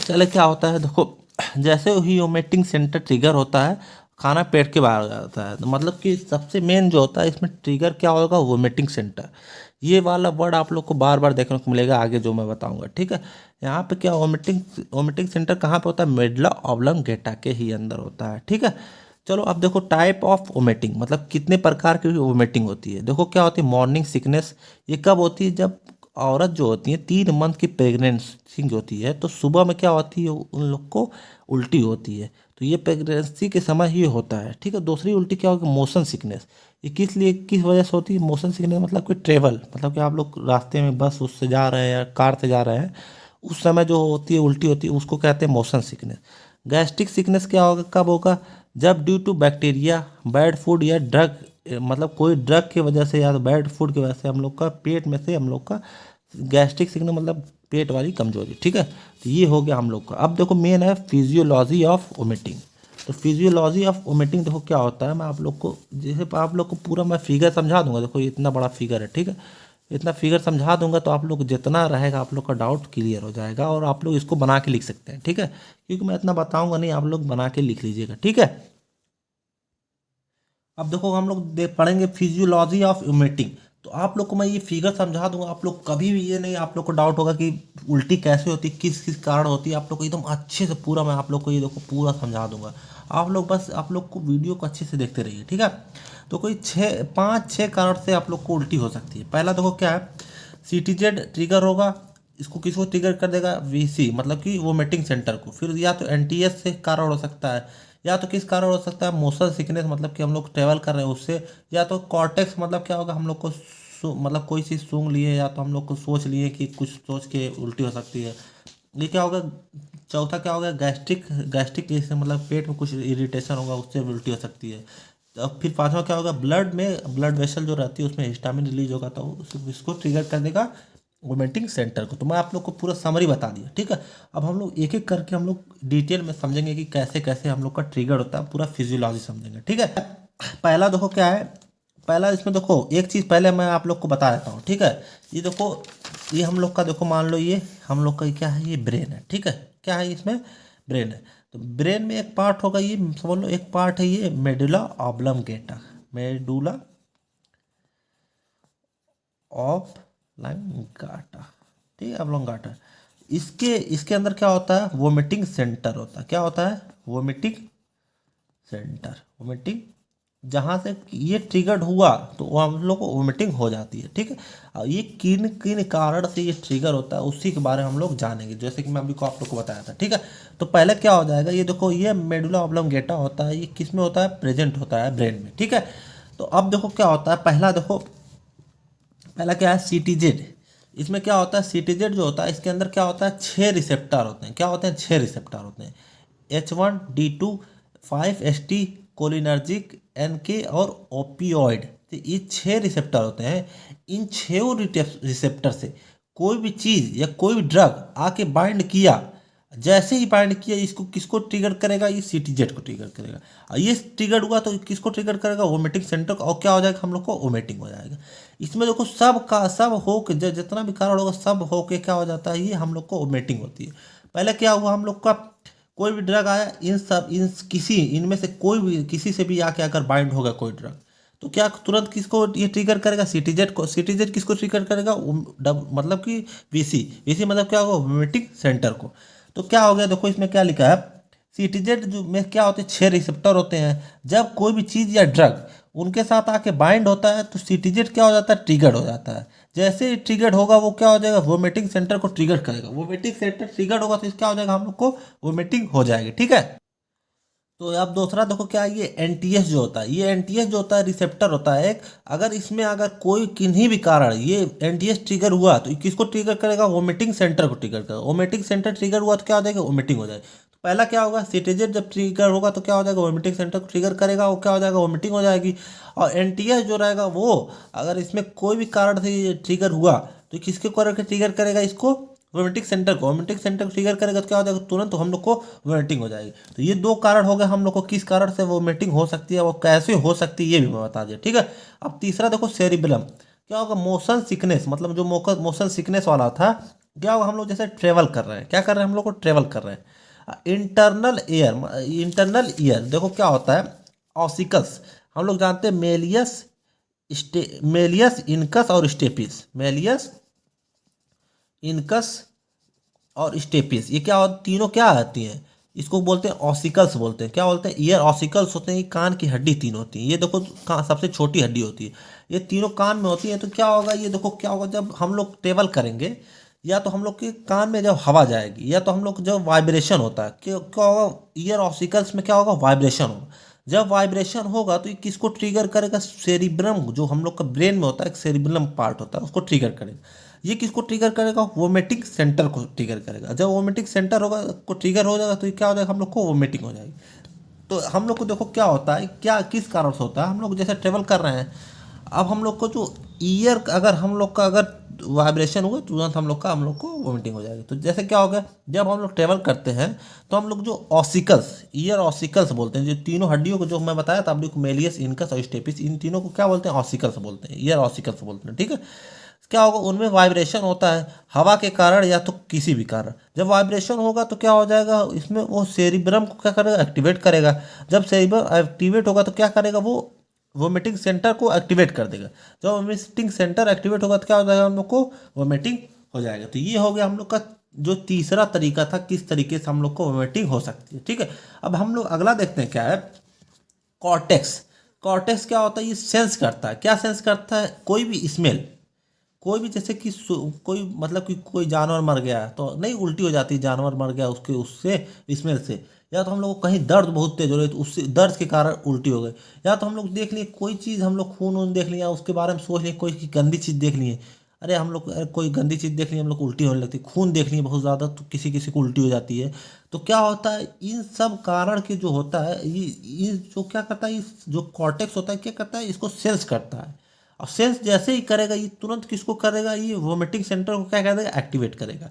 चले क्या होता है, देखो जैसे ही वोमिटिंग सेंटर ट्रिगर होता है, खाना पेट के बाहर हो जाता है, तो मतलब कि सबसे मेन जो होता है इसमें ट्रिगर क्या होगा, वोमिटिंग सेंटर। ये वाला वर्ड आप लोग को बार बार देखने को मिलेगा आगे जो मैं बताऊंगा। ठीक है, यहाँ पे क्या वोमिटिंग वोमिटिंग सेंटर कहाँ पे होता है, मेडुला ऑब्लंगेटा के ही अंदर होता है। ठीक है, चलो अब देखो टाइप ऑफ वोमिटिंग, मतलब कितने प्रकार की वोमिटिंग होती है। देखो क्या होती है, मॉर्निंग सिकनेस। ये कब होती है, जब औरत जो होती है 3 मंथ की प्रेगनेंसी होती है, तो सुबह में क्या होती है, उन लोग को उल्टी होती है, तो ये प्रेगनेंसी के समय ही होता है। ठीक है, दूसरी उल्टी क्या होगी, मोशन सिकनेस। ये किस लिए किस वजह से होती है, मोशन सिकनेस मतलब कि ट्रेवल, मतलब कि आप लोग रास्ते में बस उससे जा रहे हैं या कार से जा रहे हैं, उस समय जो होती है उल्टी होती है, उसको कहते हैं मोशन सिकनेस। गैस्ट्रिक सिकनेस क्या होगा, कब होगा, जब due to bacteria, bad food या ड्रग, मतलब कोई ड्रग की वजह से या तो बैड फूड की वजह से हम लोग का पेट में से हम लोग का गैस्ट्रिक सिकनेस मतलब पेट वाली कमजोरी। ठीक है, तो ये हो गया हम लोग का। अब देखो मेन है फिजियोलॉजी ऑफ वोमिटिंग। तो फिजियोलॉजी ऑफ वोमिटिंग देखो क्या होता है, मैं आप लोग को जैसे आप लोग को पूरा मैं फिगर समझा दूंगा। देखो ये इतना बड़ा फिगर है, ठीक है, इतना फिगर समझा दूंगा तो आप लोग जितना रहेगा आप लोग का डाउट क्लियर हो जाएगा, और आप लोग इसको बना के लिख सकते हैं। ठीक है, क्योंकि मैं इतना बताऊंगा नहीं, आप लोग बना के लिख लीजिएगा। ठीक है, अब देखो हम लोग पढ़ेंगे फिजियोलॉजी ऑफ वोमिटिंग। तो आप लोग को मैं ये फिगर समझा दूंगा, आप लोग कभी भी ये नहीं आप लोग को डाउट होगा कि उल्टी कैसे होती है, किस किस कारण होती है, आप लोग को एकदम अच्छे से पूरा मैं आप लोग को ये देखो पूरा समझा दूंगा। आप लोग बस आप लोग को वीडियो को अच्छे से देखते रहिए। ठीक है, तो कोई 5-6 कारण से आप लोग को उल्टी हो सकती है। पहला देखो क्या है, सीटीजेड ट्रिगर होगा, इसको किसको ट्रिगर कर देगा, वीसी मतलब कि वोमिटिंग सेंटर को। फिर या तो एनटीएस से कारण हो सकता है, या तो किस कारण हो सकता है, मोशन सिकनेस मतलब कि हम लोग ट्रेवल कर रहे हैं उससे, या तो कॉर्टेक्स मतलब क्या होगा, हम लोग को मतलब कोई चीज़ सूंघ लिए, या तो हम लोग को सोच लिए कि कुछ सोच के उल्टी हो सकती है। ये क्या होगा, चौथा क्या होगा, गैस्ट्रिक गैस्ट्रिक जैसे मतलब पेट में कुछ इरिटेशन होगा उससे भी उल्टी हो सकती है। तो अब फिर पांचवा क्या होगा, ब्लड में ब्लड वेसल जो रहती है उसमें हिस्टामिन रिलीज होगा, तो इसको ट्रिगर कर देगा वोमिटिंग सेंटर को। तो मैं आप लोग को पूरा समरी बता दिया। ठीक है, अब हम लोग एक एक करके हम लोग डिटेल में समझेंगे कि कैसे कैसे हम लोग का ट्रिगर होता है, पूरा फिजियोलॉजी समझेंगे। ठीक है, पहला देखो क्या है, पहला इसमें देखो एक चीज़ पहले मैं आप लोग को बता देता हूँ। ठीक है, ये देखो ये हम लोग का देखो मान लो ये हम लोग का क्या है, ये ब्रेन है। ठीक है, क्या है इसमें, ब्रेन है। तो ब्रेन में एक पार्ट होगा, ये समझ लो एक पार्ट है ये मेडुला ऑब्लंगेटा, मेडुला ऑब्लंगाटा। ठीक है, ऑब्लंगाटा। इसके इसके अंदर क्या होता है, वोमिटिंग सेंटर होता है। क्या होता है, वोमिटिंग सेंटर। वोमिटिंग जहाँ से ये ट्रिगर्ड हुआ तो वो हम लोग को वोमिटिंग हो जाती है। ठीक है, और ये किन किन कारण से ये ट्रिगर होता है उसी के बारे में हम लोग जानेंगे, जैसे कि मैं अभी को आप लोग को बताया था। ठीक है, तो पहले क्या हो जाएगा, ये देखो ये मेडुला ऑब्लंगेटा होता है, ये किस में होता है, प्रेजेंट होता है ब्रेन में। ठीक है, तो अब देखो क्या होता है, पहला देखो पहला क्या है, सीटीजेड। इसमें क्या होता है, सीटीजेड जो होता है इसके अंदर क्या होता है, 6 रिसेप्टर होते हैं। क्या होते हैं, 6 रिसेप्टर होते हैं। H1D2, 5HT, कोलिनर्जिक, NK और ओपियोइड। तो ये 6 रिसेप्टर होते हैं। इन 6 रिसेप्टर से कोई भी चीज़ या कोई भी ड्रग आके बाइंड किया, जैसे ही बाइंड किया इसको किसको ट्रिगर करेगा, ये सीटीजेड को ट्रिगर करेगा। और ये ट्रिगर हुआ तो किसको ट्रिगर करेगा, वोमिटिंग सेंटर को। और क्या हो जाएगा, हम लोग को वोमिटिंग हो जाएगा। इसमें देखो सब का सब हो के जितना भी कारण होगा सब हो के क्या हो जाता है, ये हम लोग को वोमिटिंग होती है। पहले क्या हुआ, हम लोग का कोई भी ड्रग आया, इनमें से कोई भी किसी से भी आके अगर बाइंड होगा कोई ड्रग, तो क्या तुरंत किसको ये ट्रिगर करेगा, सीटीजेड को। सीटीजेड किसको ट्रिगर करेगा, मतलब कि वीसी। वीसी मतलब क्या होगा, वोमिटिंग सेंटर को। तो क्या हो गया, देखो इसमें क्या लिखा है, सीटीजेड जो में क्या होते हैं, 6 रिसेप्टर होते हैं। जब कोई भी चीज़ या ड्रग उनके साथ आके बाइंड होता है तो सीटीजेड क्या हो जाता है, ट्रिगर्ड हो जाता है। जैसे ही ट्रिगर्ड होगा वो क्या हो जाएगा, वोमिटिंग सेंटर को ट्रिगर करेगा। वोमिटिंग सेंटर ट्रिगर्ड होगा तो क्या हो जाएगा, हम लोग को वोमिटिंग हो जाएगी। ठीक है। तो अब दूसरा देखो क्या है, ये एनटीएस जो होता है, ये एनटीएस जो होता है रिसेप्टर होता है एक। अगर इसमें अगर कोई किन्हीं भी कारण ये एनटीएस ट्रिगर हुआ तो ये किसको ट्रिगर करेगा, वोमिटिंग सेंटर को ट्रिगर करेगा। वोमिटिंग सेंटर ट्रिगर हुआ तो क्या हो जाएगा, वोमिटिंग हो जाएगी। तो पहला क्या होगा, सीटीजेड जब ट्रिगर होगा तो क्या हो जाएगा, वोमिटिंग सेंटर को ट्रिगर करेगा, वो क्या हो जाएगा, वोमिटिंग हो जाएगी। और एनटीएस जो रहेगा वो अगर इसमें कोई भी कारण से ये ट्रिगर हुआ तो किसके करके ट्रिगर करेगा, इसको वोमिटिंग सेंटर को। वोमिटिंग सेंटर को ट्रिगर करेगा तो क्या हो जाएगा, तुरंत हम लोग को वोमिटिंग हो जाएगी। तो ये 2 कारण हो गए हम लोग को किस कारण से वोमिटिंग हो सकती है, वो कैसे हो सकती है ये भी मैं बता दिया। ठीक है। अब तीसरा देखो, सेरिबेलम। क्या होगा, मोशन सिकनेस, मतलब जो मोशन सिकनेस वाला था। क्या होगा, हम लोग जैसे ट्रेवल कर रहे हैं, क्या कर रहे हैं, हम लोग को ट्रेवल कर रहे हैं। इंटरनल ईयर देखो क्या होता है, ऑसिकल्स। हम लोग जानते हैं मेलियस, इनकस और स्टेपिस। मेलियस, इनकस और स्टेपिस, ये क्या तीनों क्या आती हैं, इसको बोलते हैं ऑसिकल्स बोलते हैं। क्या बोलते हैं, ईयर ऑसिकल्स होते हैं। ये कान की हड्डी 3 होती हैं। ये देखो सबसे छोटी हड्डी होती है, ये तीनों कान में होती है। तो क्या होगा, ये देखो क्या होगा, जब हम लोग ट्रेवल करेंगे या तो हम लोग के कान में जब हवा जाएगी या तो हम लोग जब वाइब्रेशन होता है, क्या होगा, ईयर ऑसिकल्स में क्या होगा, वाइब्रेशन होगा। जब वाइब्रेशन होगा तो ये किसको ट्रिगर करेगा, सेरिब्रम, जो हम लोग का ब्रेन में होता है, एक सेरिब्रम पार्ट होता है, उसको ट्रिगर करेगा। ये किसको ट्रिगर करेगा, वोमिटिंग सेंटर को ट्रिगर करेगा। जब वोमिटिंग सेंटर होगा को ट्रिगर हो जाएगा तो ये क्या हो जाएगा, हम लोग को वोमिटिंग हो जाएगी। तो हम लोग को देखो क्या होता है, क्या किस कारण से होता है, हम लोग जैसे ट्रेवल कर रहे हैं, अब हम लोग को जो ईयर अगर हम लोग का अगर वाइब्रेशन हुआ तुरंत हम लोग को वोमिटिंग हो जाएगी। तो जैसे क्या हो गया, जब हम लोग ट्रेवल करते हैं तो हम लोग जो ऑसिकल्स, ईयर ऑसिकल्स बोलते हैं, जो तीनों हड्डियों को जो मैं बताया था आपको, मेलियस, इनकस और स्टेपिस, इन तीनों को क्या बोलते हैं, ऑसिकल्स बोलते हैं, ईयर ऑसिकल्स बोलते हैं। ठीक है। क्या होगा, उनमें वाइब्रेशन होता है हवा के कारण या तो किसी भी कारण। जब वाइब्रेशन होगा तो क्या हो जाएगा, इसमें वो सेरिब्रम को क्या करेगा, एक्टिवेट करेगा। जब सेरिब्रम एक्टिवेट होगा तो क्या करेगा, वो वोमिटिंग सेंटर को एक्टिवेट कर देगा। जब वोमिटिंग सेंटर एक्टिवेट होगा तो क्या हो जाएगा, हम लोग को वोमिटिंग हो जाएगा। तो ये हो गया हम लोग का जो तीसरा तरीका था, किस तरीके से हम लोग को वोमिटिंग हो सकती है। ठीक है। अब हम लोग अगला देखते हैं क्या है, कॉर्टेक्स। कॉर्टेक्स क्या होता है, ये सेंस करता है। क्या सेंस करता है, कोई भी स्मेल, कोई भी जैसे कि कोई मतलब कि कोई जानवर मर गया तो नहीं उल्टी हो जाती, जानवर मर गया उसके उससे स्मेल से। या तो हम लोग को कहीं दर्द बहुत तेज हो रही है तो उससे दर्द के कारण उल्टी हो गई। या तो हम लोग देख लिए कोई चीज़, हम लोग खून वून देख लिया उसके बारे में सोच लिए, कोई गंदी चीज़ देख लिए, अरे हम लोग कोई गंदी चीज़ देख ली हम लोग को उल्टी होने लगती है। खून देख लिए बहुत ज़्यादा तो किसी किसी को उल्टी हो जाती है। तो क्या होता है, इन सब कारण के जो होता है, ये जो क्या करता है, इस जो कॉर्टेक्स होता है क्या करता है, इसको सेंस करता है। और सेंस जैसे ही करेगा ये तुरंत किसको करेगा, ये वोमिटिंग सेंटर को क्या कर देगा, एक्टिवेट करेगा,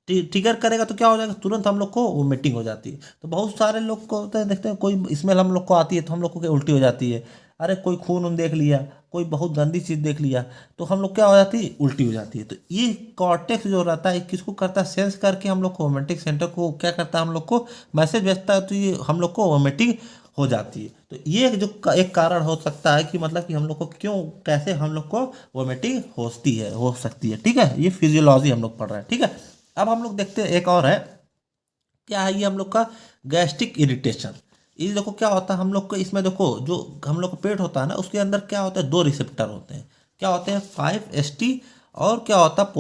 ट्रिगर करेगा। तो क्या हो जाएगा, तुरंत हम लोग को वोमिटिंग हो जाती है। तो बहुत सारे लोग को होता है, देखते हैं कोई स्मेल हम लोग को आती है तो हम लोग को क्या उल्टी हो जाती है। अरे कोई खून उन देख लिया, कोई बहुत गंदी चीज़ देख लिया तो हम लोग क्या हो जाती है, उल्टी हो जाती है। तो ये कॉर्टेक्स जो रहता है किसको करता है, सेंस करके हम लोग को वोमिटिंग सेंटर को क्या करता है, हम लोग को मैसेज भेजता है। तो ये हम लोग को वोमिटिंग हो जाती है। तो ये एक कारण हो सकता है कि मतलब कि हम लोग को क्यों कैसे हम लोग को वोमिटिंग होती है, हो सकती है। ठीक है। ये फिजियोलॉजी हम लोग पढ़ रहे हैं। ठीक है। अब हम लोग देखते हैं एक और है, क्या है ये हम लोग का गैस्ट्रिक इरिटेशन। ये देखो क्या होता है हम लोग को, इसमें देखो जो हम लोग का पेट होता है ना, उसके अंदर क्या होता है, 2 रिसेप्टर होते हैं। क्या होते हैं, 5HT और क्या होता है,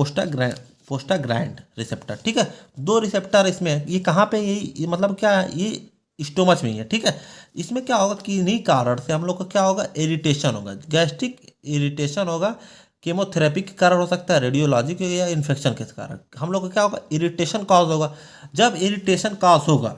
पोस्टाग्रैंड रिसेप्टर। ठीक है। 2 रिसेप्टर इसमें है। ये कहाँ पे, ये मतलब क्या है, ये स्टोमच में ही है। ठीक है। इसमें क्या होगा, किन्हीं कारण से हम लोग का क्या होगा, इरिटेशन होगा, गैस्ट्रिक इरिटेशन होगा। केमोथेरेपी के कारण हो सकता है, रेडियोलॉजी के या इन्फेक्शन के कारण। हम लोग को क्या होगा, इरिटेशन कॉज होगा। जब इरिटेशन कॉज होगा,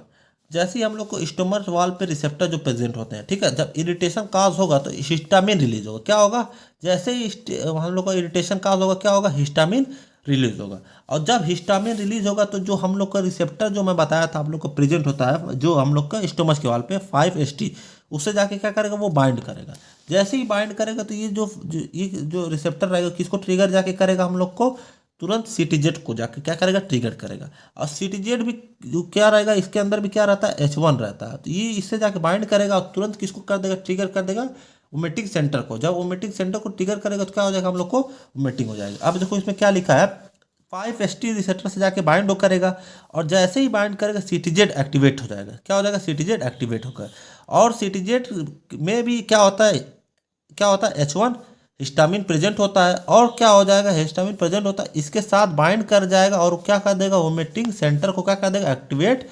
जैसे ही हम लोग को स्टोमक वाल पे रिसेप्टर जो प्रेजेंट होते हैं, ठीक है, जब इरिटेशन कॉज होगा तो हिस्टामिन रिलीज होगा। क्या होगा, जैसे ही हम लोग को इरिटेशन कॉज होगा, क्या होगा, हिस्टामिन रिलीज होगा। और जब हिस्टामिन रिलीज होगा तो जो हम लोग का रिसेप्टर जो मैं बताया था आप लोग को प्रेजेंट होता है, जो हम लोग का स्टोमच के वाल पे 5HT, उससे जाके क्या करेगा, वो बाइंड करेगा। जैसे ही बाइंड करेगा तो ये जो रिसेप्टर रहेगा किसको ट्रिगर जाके करेगा, हम लोग को तुरंत सीटीजेड को जाके क्या करेगा, ट्रिगर करेगा। और सीटीजेड भी जो क्या रहेगा, इसके अंदर भी क्या रहता है, H1 रहता है। तो ये इससे जाके बाइंड करेगा और तुरंत किसको कर देगा, ट्रिगर कर देगा, वोमिटिंग सेंटर को। जब वोमिटिंग सेंटर को ट्रिगर करेगा तो क्या हो जाएगा, हम लोग को वोमिटिंग हो जाएगी। अब देखो इसमें क्या लिखा है, 5HT रिसेप्टर से जाके बाइंड करेगा, और जैसे ही बाइंड करेगा सीटीजेड एक्टिवेट हो जाएगा। क्या हो जाएगा, सीटीजेड एक्टिवेट होकर। और सीटीजेड में भी क्या होता है H1 हिस्टामिन प्रेजेंट होता है, और क्या हो जाएगा, हिस्टामिन प्रेजेंट होता है, इसके साथ बाइंड कर जाएगा और क्या कर देगा, वोमिटिंग सेंटर को क्या कर देगा, एक्टिवेट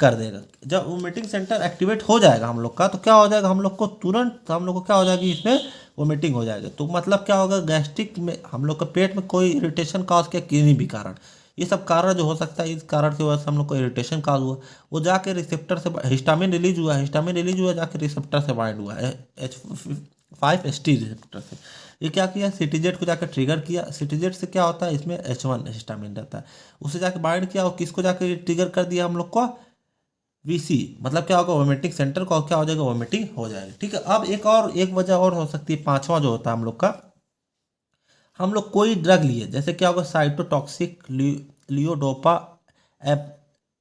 कर देगा। जब वोमिटिंग सेंटर एक्टिवेट हो जाएगा हम लोग का, तो क्या हो जाएगा, हम लोग को तुरंत हम लोग को क्या हो जाएगी, इसमें वोमिटिंग हो जाएगी। तो मतलब क्या होगा, गैस्ट्रिक में हम लोग का पेट में कोई इरिटेशन काज किया किसी भी कारण, ये सब कारण जो हो सकता है, इस कारण की वजह से हम लोग को इरिटेशन काज हुआ, वो जाके रिसेप्टर से हिस्टामिन रिलीज हुआ जाके रिसेप्टर से बाइंड हुआ है, H5HT रिसेप्टर से। ये क्या किया, सीटीजेड को जाकर ट्रिगर किया। सीटीजेड से क्या होता है, इसमें H1 हिस्टामिन रहता है, उससे जाके बाइंड किया और किसको जाके ट्रिगर कर दिया, हम लोग को VC। मतलब क्या होगा, वोमिटिंग सेंटर को, क्या हो जाएगा, वोमिटिंग हो जाएगी। ठीक है, अब एक वजह और हो सकती है, पांचवा जो होता है हम लोग का, हम लोग कोई ड्रग लिए, जैसे क्या होगा, साइटोटॉक्सिक, लियोडोपा,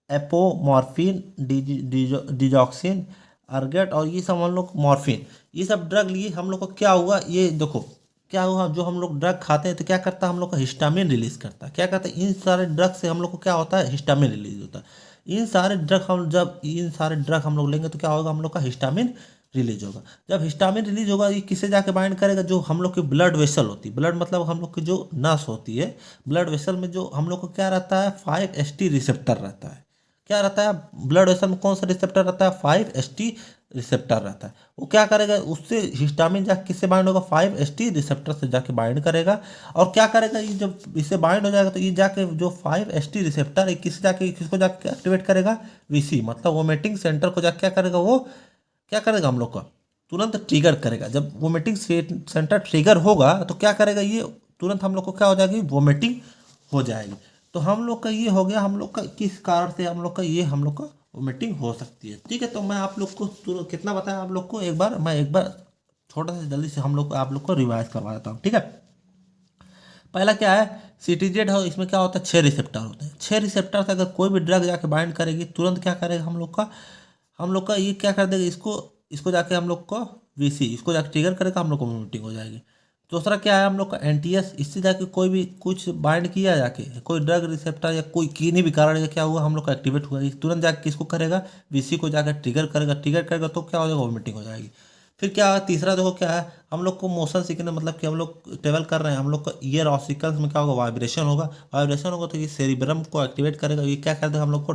एपोमॉर्फिन, डिजॉक्सिन, अर्गेट, और ये सब हम लोग मॉर्फिन, ये सब ड्रग लिए। हम लोग को क्या हुआ, ये देखो क्या हुआ, जो हम लोग ड्रग खाते हैं तो क्या करता है, हम लोग को हिस्टामिन रिलीज करता है। क्या करता है, इन सारे ड्रग से हम लोग को क्या होता है, हिस्टामिन रिलीज होता है। इन सारे ड्रग हम लोग लेंगे तो क्या होगा, हम लोग का हिस्टामिन रिलीज होगा। जब हिस्टामिन रिलीज होगा, ये किसे जाके बाइंड करेगा, जो हम लोग की ब्लड वेसल होती है, ब्लड मतलब हम लोग की जो नस होती है, ब्लड वेसल में जो हम लोग को क्या रहता है, 5HT रिसेप्टर रहता है। क्या रहता है, ब्लड वेसल में कौन सा रिसेप्टर रहता है, 5HT रिसेप्टर रहता है। वो क्या करेगा, उससे हिस्टामिन जाके किससे बाइंड होगा, 5HT रिसेप्टर से जाके बाइंड करेगा। और क्या करेगा, ये जब इससे बाइंड हो जाएगा तो ये जाके जो 5HT रिसेप्टर है किसको जाके एक्टिवेट करेगा, VC, मतलब वोमिटिंग सेंटर को जाके क्या करेगा, वो क्या करेगा, हम लोग का तुरंत ट्रिगर करेगा। जब वोमिटिंग सेंटर ट्रिगर होगा तो क्या करेगा, ये तुरंत हम लोग को क्या हो जाएगी, वोमिटिंग हो जाएगी। तो हम लोग का ये हो गया, हम लोग का किस कारण से हम लोग का वोमिटिंग हो सकती है। ठीक है, तो मैं आप लोग को कितना बताया आप लोग को, मैं एक बार छोटा सा जल्दी से हम लोग आप लोग को रिवाइज करवा देता हूँ। ठीक है, पहला क्या है, सीटीजेड है, इसमें क्या होता है, 6 रिसेप्टर होते हैं। 6 रिसेप्टर से अगर कोई भी ड्रग जाके बाइंड करेगी, तुरंत क्या करेगा, हम लोग का ये क्या कर देगा, इसको इसको जाके हम लोग को VC, इसको जाके ट्रिगर करेगा, हम लोग को वोमिटिंग हो जाएगी। दूसरा क्या है, हम लोग का NTS, इससे जाके कोई भी कुछ बाइंड किया जाके, कोई ड्रग रिसेप्टर या कोई किन्हीं भी कारण या क्या हुआ, हम लोग का एक्टिवेट हुआ, ये तुरंत जाके किसको करेगा, VC को जाकर ट्रिगर करेगा तो क्या हो जाएगा, वोमिटिंग हो जाएगी। फिर क्या है, तीसरा देखो क्या है, हम लोग को मोशन सिकनेस, मतलब कि हम लोग ट्रेवल कर रहे हैं, हम लोग का ईयर ऑसिकल्स में क्या होगा, वाइब्रेशन होगा तो ये सेरिब्रम को एक्टिवेट करेगा, ये क्या कर देगा, हम लोग को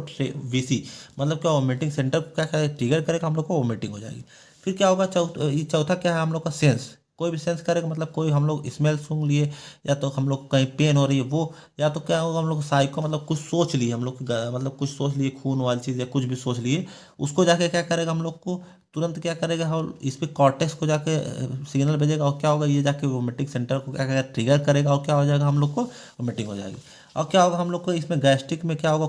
VC, मतलब क्या वोमिटिंग सेंटर को क्या करेगा, ट्रिगर करेगा, हम लोग को वोमिटिंग हो जाएगी। फिर क्या होगा, चौथा क्या है, हम लोग का सेंस, कोई भी सेंस करेगा, मतलब कोई हम लोग स्मेल सूंघ लिए, या तो हम लोग को कहीं पेन हो रही है वो, या तो क्या होगा, हम लोग साइको, मतलब कुछ सोच लिए, मतलब कुछ सोच लिए, खून वाली चीज़ या कुछ भी सोच लिए, उसको जाके क्या करेगा, हम लोग को तुरंत क्या करेगा, हम इस पे कॉर्टेक्स को जाके सिग्नल भेजेगा, और क्या होगा, ये जाके वोमिटिक सेंटर को क्या करेगा, ट्रिगर करेगा, और क्या हो जाएगा, हम लोग को वोमिटिंग हो जाएगी। और क्या होगा, हम लोग को इसमें गैस्ट्रिक में क्या होगा,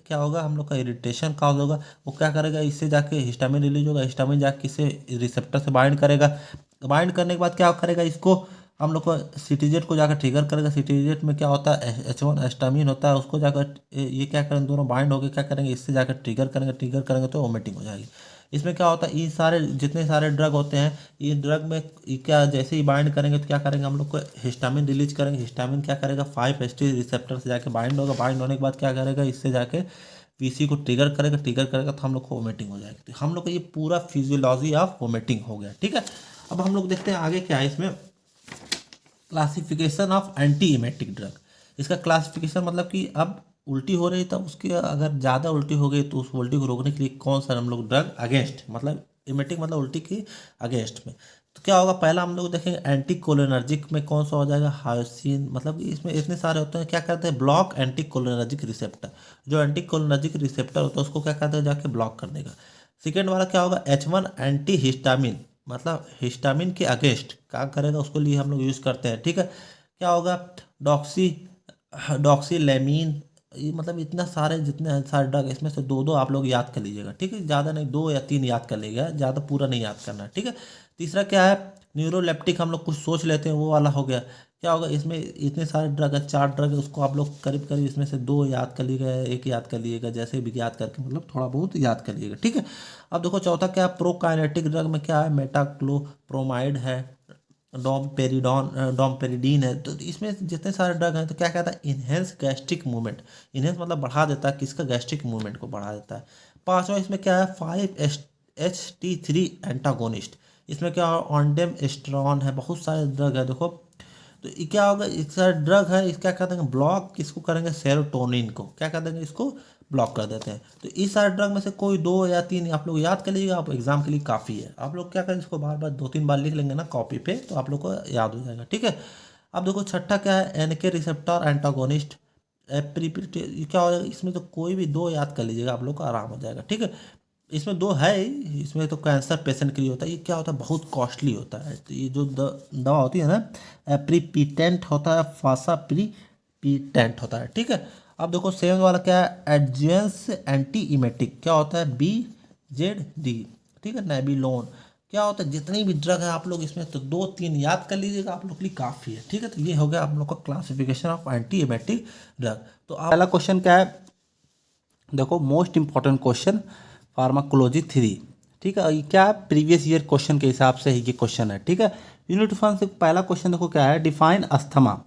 क्या होगा, हम लोग का इरिटेशन काज होगा, वो क्या करेगा, इससे जाके हिस्टामिन रिलीज होगा, हिस्टामिन जाके किसे रिसेप्टर से बाइंड करेगा, बाइंड करने के बाद क्या करेगा, इसको हम लोग को सीटीजेट को जाकर ट्रिगर करेगा। सीटीजेट में क्या होता है, H1 हिस्टामिन होता है, उसको जाकर ये क्या करेंगे, दोनों बाइंड होकर क्या करेंगे, इससे जाकर ट्रिगर करेंगे तो वोमिटिंग हो जाएगी। इसमें क्या होता है, ये सारे जितने सारे ड्रग होते हैं, ये ड्रग में क्या जैसे ही बाइंड करेंगे तो क्या करेंगे, हम लोग को हिस्टामिन रिलीज करेंगे। हिस्टामिन क्या करेगा, 5HT रिसेप्टर से जाके बाइंड होगा, बाइंड होने के बाद क्या करेगा, इससे जाके VC को ट्रिगर करेगा तो हम लोग को वोमिटिंग हो जाएगी। तो हम लोग का ये पूरा फिजियोलॉजी ऑफ वोमिटिंग हो गया। ठीक है, अब हम लोग देखते हैं आगे क्या है इसमें, classification of anti emetic drug. इसका क्लासिफिकेशन मतलब कि अब उल्टी हो रही तब उसकी अगर ज़्यादा उल्टी हो गई तो उस उल्टी को रोकने के लिए कौन सा हम लोग ड्रग अगेंस्ट, मतलब इमेटिक मतलब उल्टी की अगेंस्ट में, तो क्या होगा, पहला हम लोग देखेंगे एंटी कोलिनर्जिक में कौन सा हो जाएगा, हायोसिन। मतलब इसमें इतने सारे होते हैं, क्या कहते हैं, ब्लॉक एंटी कोलिनर्जिक रिसेप्टर। जो एंटी कोलिनर्जिक रिसेप्टर होता है उसको क्या कहते हैं, जाके ब्लॉक कर देगा। सेकेंड वाला क्या होगा, H1 एंटी हिस्टामिन, मतलब हिस्टामिन के अगेंस्ट काम करेगा, उसको लिए हम लोग यूज़ करते हैं, ठीक है। क्या होगा, डॉक्सी डॉक्सीलेमीन। ये मतलब इतना सारे, जितने सारे ड्रग, इसमें से दो दो आप लोग याद कर लीजिएगा, ठीक है, ज़्यादा नहीं, 2 या 3 याद कर लीजिएगा, ज़्यादा पूरा नहीं याद करना, ठीक है। तीसरा क्या है, न्यूरोलेप्टिक, हम लोग कुछ सोच लेते हैं, वो वाला हो गया। क्या होगा, इसमें इतने सारे ड्रग है, 4 ड्रग है, उसको आप लोग करीब करीब इसमें से 2 याद कर लीजिएगा, 1 याद कर लीजिएगा, जैसे भी याद करके मतलब थोड़ा बहुत याद कर लीजिएगा, ठीक है। अब देखो चौथा क्या है, प्रोकाइनेटिक ड्रग में क्या है, मेटाक्लोप्रोमाइड है, डोमपेरिडीन है। तो इसमें जितने सारे ड्रग हैं, तो क्या कहता है, इन्हेंस गैस्ट्रिक मूवमेंट। इन्हेंस मतलब बढ़ा देता है, किसका, गैस्ट्रिक मूवमेंट को बढ़ा देता है। पांचवा इसमें क्या है, 5-HT3 एंटागोनिस्ट। इसमें क्या है, ऑन्डेम एस्ट्रॉन है, बहुत सारे ड्रग है देखो। तो ये क्या होगा, इस सारे ड्रग है, इसका क्या देंगे, ब्लॉक किसको करेंगे, सेरोटोनिन को क्या कर देंगे, इसको ब्लॉक कर देते हैं। तो इस सारे ड्रग में से कोई 2 या 3 आप लोग याद कर लीजिएगा, आप एग्जाम के लिए काफ़ी है। आप लोग क्या करें, इसको बार बार 2-3 बार लिख लेंगे ना कॉपी पे, तो आप लोग को याद हो जाएगा, ठीक है। अब देखो छठा क्या है, एनके रिसेप्टर एंटागोनिस्ट। क्या हो जाएगा, इसमें तो कोई भी 2 याद कर लीजिएगा, आप लोग को आराम हो जाएगा, ठीक है। इसमें 2 है ही, इसमें तो कैंसर पेशेंट के लिए होता है। ये क्या होता है, बहुत कॉस्टली होता है। तो ये जो दवा होती है ना, प्रीपीटेंट होता है, फासा प्रीपीटेंट होता है, ठीक है। अब देखो 7 वाला क्या है, एडजेंस एंटी इमेटिक। क्या होता है, BZD, ठीक है, नेबिलोन। क्या होता है, जितनी भी ड्रग है आप लोग इसमें तो 2-3 याद कर लीजिएगा, आप लोग के लिए काफ़ी है, ठीक है। तो ये हो गया आप लोग का classification of anti emetic drug. तो पहला क्वेश्चन क्या है, देखो मोस्ट इंपॉर्टेंट क्वेश्चन, फार्माकोलॉजी 3, ठीक है। ये क्या है, प्रीवियस ईयर क्वेश्चन के हिसाब से ये क्वेश्चन है, ठीक है। यूनिट 1 से पहला क्वेश्चन देखो क्या है, डिफाइन अस्थमा।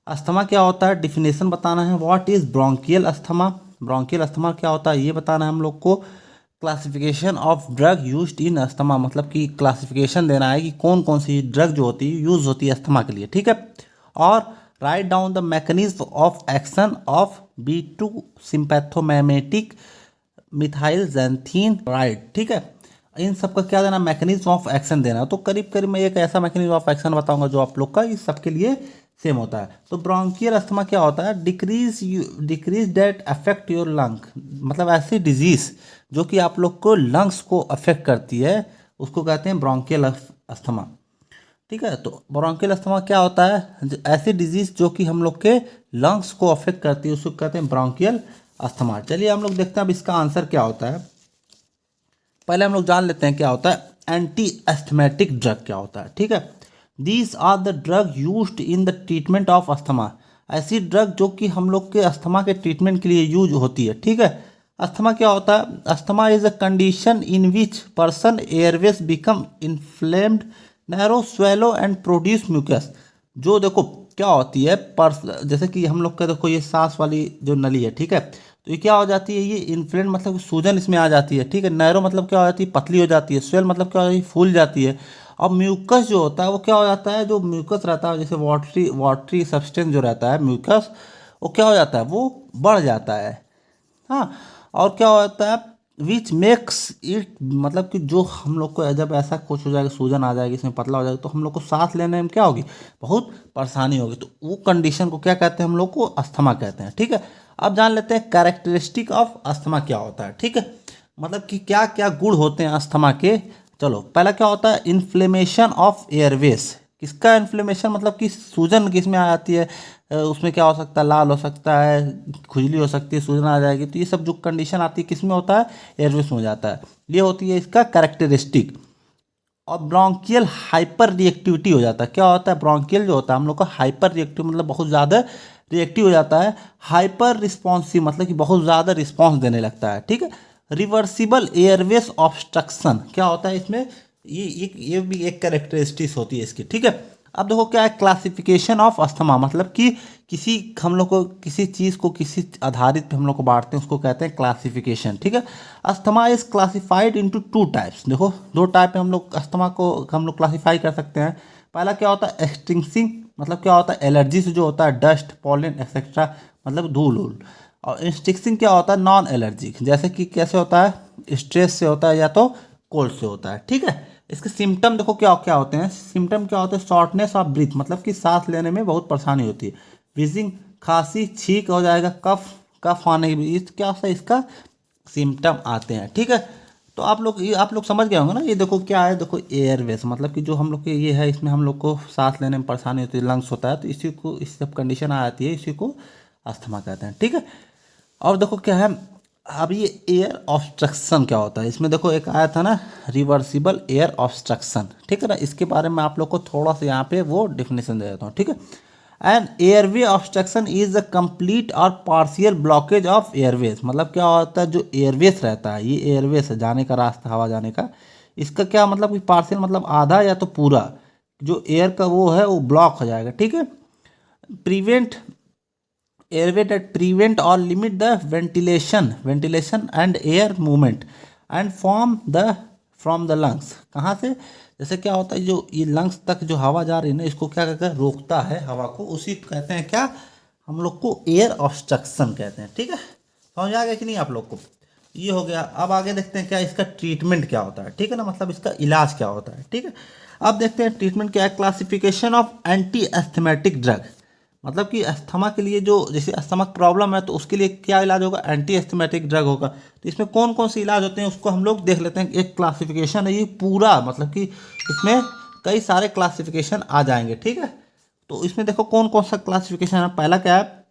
अस्थमा क्या होता है, डिफिनेशन बताना है। What is bronchial asthma, bronchial asthma क्या होता है ये बताना है हम लोग को। Classification of drug used in asthma, मतलब कि क्लासिफिकेशन देना है कि कौन कौन सी ड्रग जो होती है यूज होती है अस्थमा के लिए, ठीक है। और write down the mechanism of action of B2 sympathomimetic methyl xanthine right, ठीक है। इन सब का क्या देना, मैकेनिज्म ऑफ एक्शन देना। तो करीब करीब मैं एक ऐसा मैकेनिज्म ऑफ एक्शन बताऊंगा जो आप लोग का इस सबके लिए सेम होता है। तो ब्रोंकियल अस्थमा क्या होता है, decrease that affect your lung, मतलब ऐसी डिजीज जो कि आप लोग को लंग्स को अफेक्ट करती है, उसको कहते हैं ब्रोंकियल अस्थमा, ठीक है। तो ब्रोंकियल अस्थमा क्या होता है, ऐसी डिजीज जो कि हम लोग के लंग्स को अफेक्ट करती है, उसको कहते हैं ब्रोंकियल अस्थमा। चलिए हम लोग देखते हैं अब इसका आंसर क्या होता है। पहले हम लोग जान लेते हैं क्या होता है एंटी एस्थमेटिक ड्रग क्या होता है, ठीक है। These are the drug used in the treatment of asthma, ऐसी ड्रग जो कि हम लोग के अस्थमा के ट्रीटमेंट के लिए यूज होती है, ठीक है। अस्थमा क्या होता है, asthma is a condition in which person airways become inflamed, narrow, swollen and produce mucus. जो देखो क्या होती है, जैसे कि हम लोग का देखो ये सांस वाली जो नली है, ठीक है। तो ये क्या हो जाती है, ये इन्फ्लेम मतलब सूजन इसमें आ जाती है, ठीक है। नैरो मतलब क्या हो जाती है, पतली हो जाती है। स्वेल मतलब क्या हो जाती है, फूल जाती है। और म्यूकस जो होता है वो क्या हो जाता है, जो म्यूकस रहता है जैसे वाटरी सब्सटेंस जो रहता है म्यूकस, वो क्या हो जाता है, वो बढ़ जाता है, हाँ। और क्या होता है, विच मेक्स इट, मतलब कि जो हम लोग को जब ऐसा कुछ हो जाएगा, सूजन आ जाएगी, इसमें पतला हो जाएगा, तो हम लोग को सांस लेने में क्या होगी, बहुत परेशानी होगी। तो वो कंडीशन को क्या कहते हैं, हम लोग को अस्थमा कहते हैं, ठीक है। अब जान लेते हैं कैरेक्टरिस्टिक ऑफ अस्थमा क्या होता है, ठीक है। मतलब कि क्या क्या गुण होते हैं अस्थमा के। चलो पहला क्या होता है, इन्फ्लेमेशन ऑफ एयरवेज। किसका इन्फ्लेमेशन, मतलब कि सूजन किसमें आ जाती है, उसमें क्या हो सकता है, लाल हो सकता है, खुजली हो सकती है, सूजन आ जाएगी। तो ये सब जो कंडीशन आती है किसमें होता है, एयरवेज में हो जाता है। ये होती है इसका कैरेक्टरिस्टिक। और ब्रोंकियल हाइपर रिएक्टिविटी हो जाता है। क्या होता है, ब्रोंकियल जो होता है हम लोग का हाइपर रिएक्टिव, मतलब बहुत ज़्यादा रिएक्टिव हो जाता है। हाइपर रिस्पॉन्सिव मतलब कि बहुत ज़्यादा रिस्पॉन्स देने लगता है, ठीक है। रिवर्सिबल एयरवेज ऑब्स्ट्रक्शन क्या होता है इसमें, ये भी एक कैरेक्टरिस्टिक्स होती है इसकी, ठीक है। अब देखो क्या है, क्लासिफिकेशन ऑफ अस्थमा, मतलब कि किसी हम लोग को किसी चीज़ को किसी आधारित पे हम लोग को बांटते हैं, उसको कहते हैं क्लासिफिकेशन, ठीक है। Asthma is classified into 2 types. देखो 2 टाइप में हम लोग अस्थमा को हम लोग क्लासीफाई कर सकते हैं। पहला क्या होता है, एक्सटिंक्सिंग, मतलब क्या होता है, एलर्जी से जो होता है, डस्ट, पॉलन एक्सेट्रा, मतलब धूल उल। और इंस्टिक्सिंग क्या होता है, नॉन एलर्जिक, जैसे कि कैसे होता है, स्ट्रेस से होता है या तो कोल्ड से होता है, ठीक है। इसके सिम्टम देखो क्या क्या होते हैं। सिम्टम क्या होते हैं, शॉर्टनेस ऑफ ब्रीथ, मतलब कि सांस लेने में बहुत परेशानी होती है। विजिंग, खांसी, छींक हो जाएगा, कफ, कफ आने की क्या होता है, इसका सिम्टम आते हैं। ठीक है, तो आप लोग समझ गए होंगे ना। ये देखो क्या है, देखो एयरवेज, मतलब कि जो हम लोग के ये है, इसमें हम लोग को सांस लेने में परेशानी होती है, लंग्स होता है, तो इसी को, इस सब कंडीशन आ जाती है, इसी को अस्थमा कहते हैं। ठीक है, और देखो क्या है, अब ये एयर ऑब्स्ट्रक्शन क्या होता है, इसमें देखो एक आया था ना, रिवर्सिबल एयर ऑब्स्ट्रक्शन। ठीक है ना, इसके बारे में आप लोग को थोड़ा सा यहाँ पे वो डिफिनेशन दे देता हूँ। ठीक है, an airway obstruction is a complete और पार्शियल ब्लॉकेज ऑफ एयरवेज, मतलब क्या होता है, जो एयरवेज रहता है, ये एयरवेज है, जाने का रास्ता, हवा जाने का, इसका क्या मतलब कि पार्शियल मतलब आधा या तो पूरा, जो एयर का वो है वो ब्लॉक हो जाएगा। ठीक है, prevent airway that prevent or limit the ventilation and air movement and from the lungs। कहाँ से, जैसे क्या होता है, जो ये लंग्स तक जो हवा जा रही है ना, इसको क्या कहते हैं, रोकता है हवा को, उसी को कहते हैं क्या, हम लोग को एयर ऑब्स्ट्रक्शन कहते हैं। ठीक है, समझ आ गया कि नहीं आप लोग को, ये हो गया। अब आगे देखते हैं क्या इसका ट्रीटमेंट क्या होता है। ठीक है ना, मतलब इसका इलाज क्या होता है। ठीक है, अब देखते हैं ट्रीटमेंट क्या है। Classification of anti asthmatic drug, मतलब कि अस्थमा के लिए, जो जैसे अस्थमा प्रॉब्लम है तो उसके लिए क्या इलाज होगा, एंटी एस्थमेटिक ड्रग होगा। तो इसमें कौन कौन से इलाज होते हैं उसको हम लोग देख लेते हैं। एक क्लासिफिकेशन है ये पूरा, मतलब कि इसमें कई सारे क्लासिफिकेशन आ जाएंगे। ठीक है, तो इसमें देखो कौन कौन सा क्लासिफिकेशन है। पहला क्या है,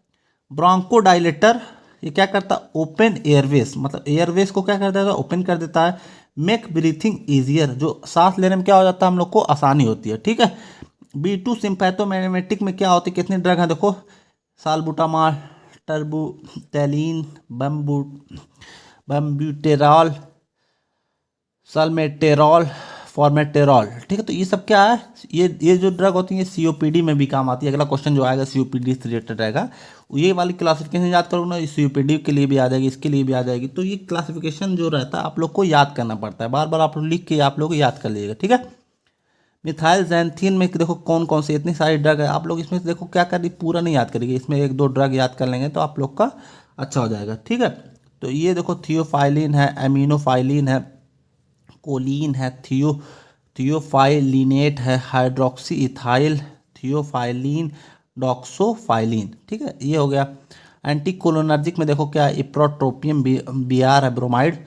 ब्रोंकोडाइलेटर, ये क्या करता है, ओपन एयरवेज, मतलब एयरवेज को क्या कर देता है, ओपन कर देता है। मेक ब्रीथिंग ईजियर, जो सांस लेने में क्या हो जाता है, हम लोग को आसानी होती है। ठीक है, B2 सिंपैथोमिमेटिक में क्या होती है, कितने ड्रग हैं देखो, साल्बुटामॉल, टर्बुटेलिन, बम्ब्यूटेरॉल, सल्मेटेरॉल, फॉर्मेटेरॉल। ठीक है, तो ये सब क्या है, ये जो ड्रग होती है ये COPD में भी काम आती है। अगला क्वेश्चन जो आएगा COPD से रिलेटेड रहेगा, ये वाली क्लासिफिकेशन याद करो ना, COPD के लिए भी आ जाएगी, इसके लिए भी आ जाएगी। तो ये क्लासिफिकेशन जो रहता है आप लोग को याद करना पड़ता है, बार बार आप लोग लिख के आप लोग याद कर लीजिएगा। ठीक है, मिथाइल जैंथीन में देखो कौन कौन से, इतनी सारी ड्रग है, आप लोग इसमें देखो क्या करिए, पूरा नहीं याद करिए, इसमें एक दो ड्रग याद कर लेंगे तो आप लोग का अच्छा हो जाएगा। ठीक है, तो ये देखो थियोफाइलिन है, एमिनोफाइलिन है, कोलिन है, थियोफाइलिनेट है, हाइड्रोक्सी इथाइल थियोफाइलिन, डॉक्सोफाइलिन। ठीक है, ये हो गया। एंटीकोलिनर्जिक में देखो क्या है, इप्रोट्रोपियम BR है, ब्रोमाइड,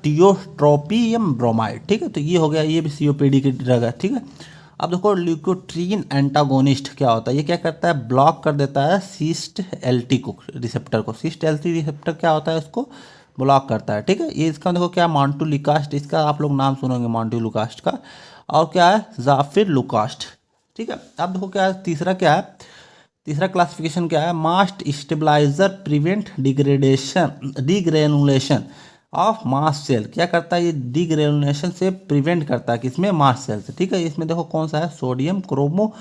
टियोट्रोपियम ब्रोमाइड। ठीक है, तो ये हो गया, ये भी COPD की ड्रग है। ठीक है, अब देखो ल्यूकोट्रीन एंटागोनिस्ट क्या होता है, ये क्या करता है, ब्लॉक कर देता है सिस्ट LT को, रिसेप्टर को। सिस्ट LT रिसेप्टर क्या होता है, उसको ब्लॉक करता है। ठीक है, ये इसका देखो क्या, मॉन्टुलिकास्ट, इसका आप लोग नाम सुनोगे मॉन्टुलिकास्ट का, और क्या है, जाफिर लुकास्ट। ठीक है, अब देखो क्या है, तीसरा क्या है, तीसरा क्लासिफिकेशन क्या है, mast stabilizer prevent degranulation of mast cell, क्या करता है, ये डिग्रेनुलेशन से प्रिवेंट करता है, किसमें, मास्ट सेल से। ठीक है, इसमें देखो कौन सा है, सोडियम क्रोमो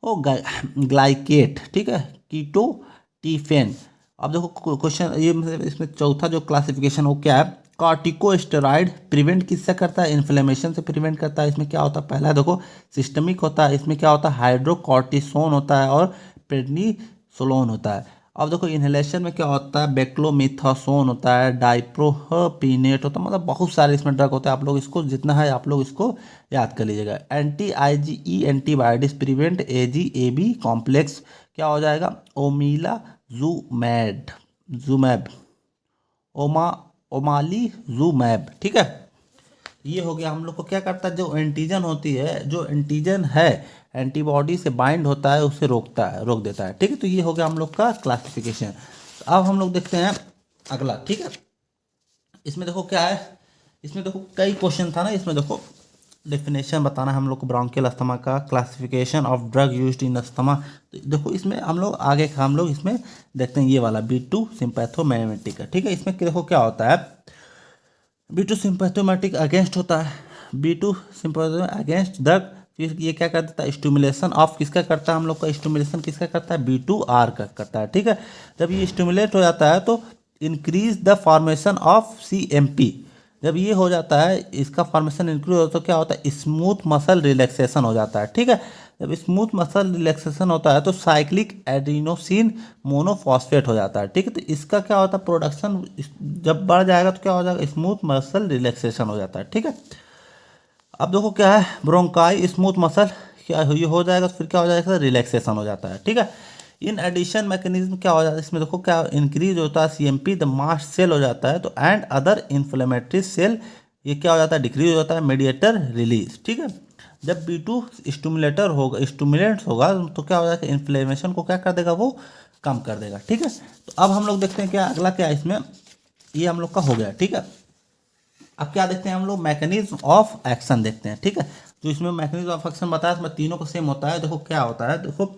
ग्लाइकेट। ठीक है, कीटो टीफेन। अब देखो क्वेश्चन ये, मतलब इसमें चौथा जो क्लासिफिकेशन वो क्या है, कॉर्टिकोस्टेरॉइड प्रिवेंट किससे करता है, इन्फ्लेमेशन से प्रिवेंट करता है। इसमें क्या होता है, पहला देखो सिस्टमिक होता है, इसमें क्या होता है, हाइड्रोकॉर्टिसोन होता है और प्रेडनिसोलोन होता है। अब देखो इन्हेलेशन में क्या होता है, बेक्लोमिथासोन होता है, डाइप्रोपिनेट होता है, मतलब बहुत सारे इसमें ड्रग होते हैं। आप लोग इसको जितना है आप लोग इसको याद कर लीजिएगा। IgE antibiotics prevent AG-AB complex, क्या हो जाएगा, ओमिला जूमैब, ओमा ओमालीजुमैब। ठीक है, ये हो गया। हम लोग को क्या करता है, जो एंटीजन होती है, जो एंटीजन है एंटीबॉडी से बाइंड होता है, उसे रोक देता है। ठीक है, तो ये हो गया हम लोग का क्लासिफिकेशन। अब हम लोग देखते हैं अगला। ठीक है, इसमें देखो क्या है, इसमें देखो कई क्वेश्चन था ना, इसमें देखो डेफिनेशन बताना है हम लोग को ब्रोंकियल अस्थमा का, classification of drug used in asthma. तो देखो इसमें हम लोग आगे का हम लोग इसमें देखते हैं ये वाला B2 सिंपैथोमिमेटिक का। ठीक है, इसमें देखो क्या होता है, B2 सिंपैथोमेटिक अगेंस्ट होता है, B2 सिंपैथोमेटिक अगेंस्ट ड्रग। फिर ये क्या करता है, स्टिमुलेशन ऑफ किसका करता है, हम लोग का स्टिमुलेशन किसका करता है, B2R का करता है। ठीक है, जब ये स्टिमुलेट हो जाता है तो increase the formation of CMP, जब ये हो जाता है, इसका फॉर्मेशन इंक्रीज होता है तो क्या होता है, स्मूथ मसल रिलैक्सेशन हो जाता है। ठीक है, जब स्मूथ मसल रिलैक्सेशन होता है तो साइक्लिक एडिनोसिन मोनोफॉस्फेट हो जाता है। ठीक है, तो इसका क्या होता है, प्रोडक्शन जब बढ़ जाएगा तो क्या हो जाएगा, स्मूथ मसल रिलैक्सेशन हो जाता है। ठीक है, अब देखो क्या है, ब्रोंकाई स्मूथ मसल क्या ये हो जाएगा, फिर क्या हो जाएगा, रिलैक्सेशन हो जाता है, ठीक है। इन एडिशन मैकेनिज्म क्या हो जाता है इसमें, देखो क्या इंक्रीज होता है सीएमपी द मास्ट सेल हो जाता है, तो एंड अदर इन्फ्लेमेटरी सेल ये क्या हो जाता है, डिक्रीज हो जाता है, मेडिएटर रिलीज, ठीक है। जब B2 स्टूमुलेटर होगा, स्टूमुलेंट्स होगा, तो क्या हो जाएगा, इन्फ्लेमेशन को क्या कर देगा, वो कम कर देगा, ठीक है। तो अब हम लोग देखते हैं क्या अगला क्या है इसमें, ये हम लोग का हो गया, ठीक है। अब क्या देखते हैं हम लोग, मैकेनिज्म ऑफ एक्शन देखते हैं, ठीक है। जो इसमें मैकेनिज्म ऑफ एक्शन बताया इसमें तीनों को सेम होता है। देखो क्या होता है, देखो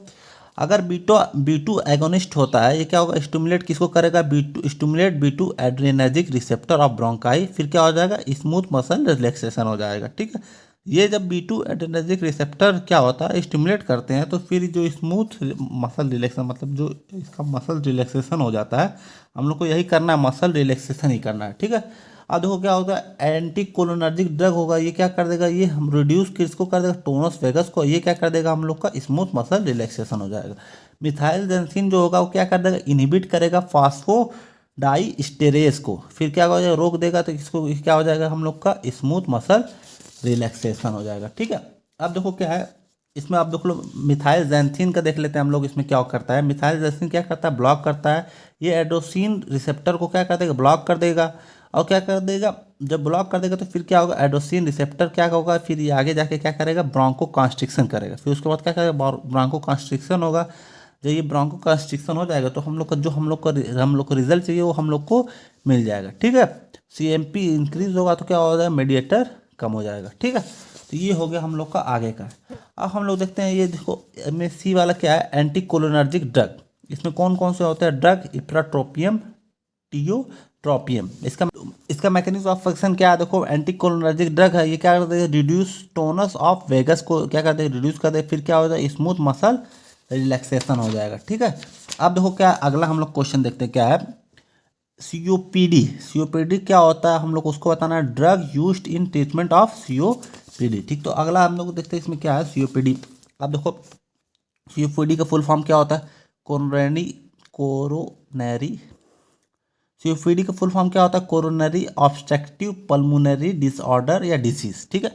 अगर B2 एगोनिस्ट होता है, ये क्या होगा, स्टिमुलेट किसको करेगा, B2 stimulate B2 adrenergic receptor of bronchi, फिर क्या हो जाएगा, स्मूथ मसल रिलैक्सेशन हो जाएगा, ठीक है। ये जब B2 एड्रेनर्जिक रिसेप्टर क्या होता है, स्टिमुलेट करते हैं, तो फिर जो स्मूथ मसल रिलैक्सेशन मतलब जो इसका मसल रिलैक्सेशन हो जाता है, हम लोग को यही करना है, मसल रिलैक्सेशन ही करना है, ठीक है। अब देखो क्या होगा, एंटी कोलिनर्जिक ड्रग होगा, ये क्या कर देगा, ये हम रिड्यूस किसको कर देगा, टोनस वेगस को, ये क्या कर देगा हम लोग का, स्मूथ मसल रिलैक्सेशन हो जाएगा। मिथाइल जेंसिन जो होगा वो क्या कर देगा, इनहिबिट करेगा फास्फोडाइस्टेरेस को, फिर क्या हो जाएगा, रोक देगा, तो इसको क्या हो जाएगा हम लोग का, स्मूथ मसल रिलैक्सेशन हो जाएगा, ठीक है। अब देखो क्या है इसमें, आप देख लो मिथाइल जैंथिन का देख लेते हैं हम लोग, इसमें क्या करता है, मिथाइल जैंथिन क्या करता है, ब्लॉक करता है, ये एडोसिन रिसेप्टर को क्या कर देगा, ब्लॉक कर देगा, और क्या कर देगा, जब ब्लॉक कर देगा तो फिर क्या होगा, एडोसिन रिसेप्टर क्या होगा, फिर ये आगे जाके क्या करेगा, ब्रोंको कॉन्स्ट्रिक्शन करेगा, फिर उसके बाद क्या करेगा, ब्रोंको कॉन्स्ट्रिक्शन होगा। जब ये ब्रोंको कॉन्स्ट्रिक्शन हो जाएगा तो हम लोग का जो हम लोग को रिजल्ट चाहिए वो हम लोग को मिल जाएगा, ठीक है। सीएमपी इंक्रीज होगा तो क्या हो जाएगा, मेडिएटर कम हो जाएगा, ठीक है। तो ये हो गया हम लोग का आगे का। अब हम लोग देखते हैं, ये देखो में सी वाला क्या है, एंटी कोलिनर्जिक ड्रग, इसमें कौन कौन से होते हैं ड्रग, इप्राट्रोपियम, टियोट्रोपियम। इसका मैकेनिज्म ऑफ एक्शन क्या है, देखो एंटी कोलिनर्जिक ड्रग है, ये क्या करते हैं, रिड्यूस टोनस ऑफ वेगस को क्या करते हैं, रिड्यूस करते हैं, फिर क्या हो जाएगा, स्मूथ मसल रिलैक्सेशन हो जाएगा, ठीक है। अब देखो क्या अगला हम लोग क्वेश्चन देखते हैं क्या है, सीओपीडी क्या होता है, हम लोग उसको बताना है, drug used in treatment of COPD, ठीक। तो अगला हम लोग देखते हैं इसमें क्या है, सीओपीडी। अब देखो सीओपीडी का फुल फॉर्म क्या होता है, कोरोनरी सीओपीडी का फुल फॉर्म क्या होता है, कोरोनरी ऑब्स्ट्रक्टिव पल्मोनरी डिसऑर्डर या डिसीज, ठीक है।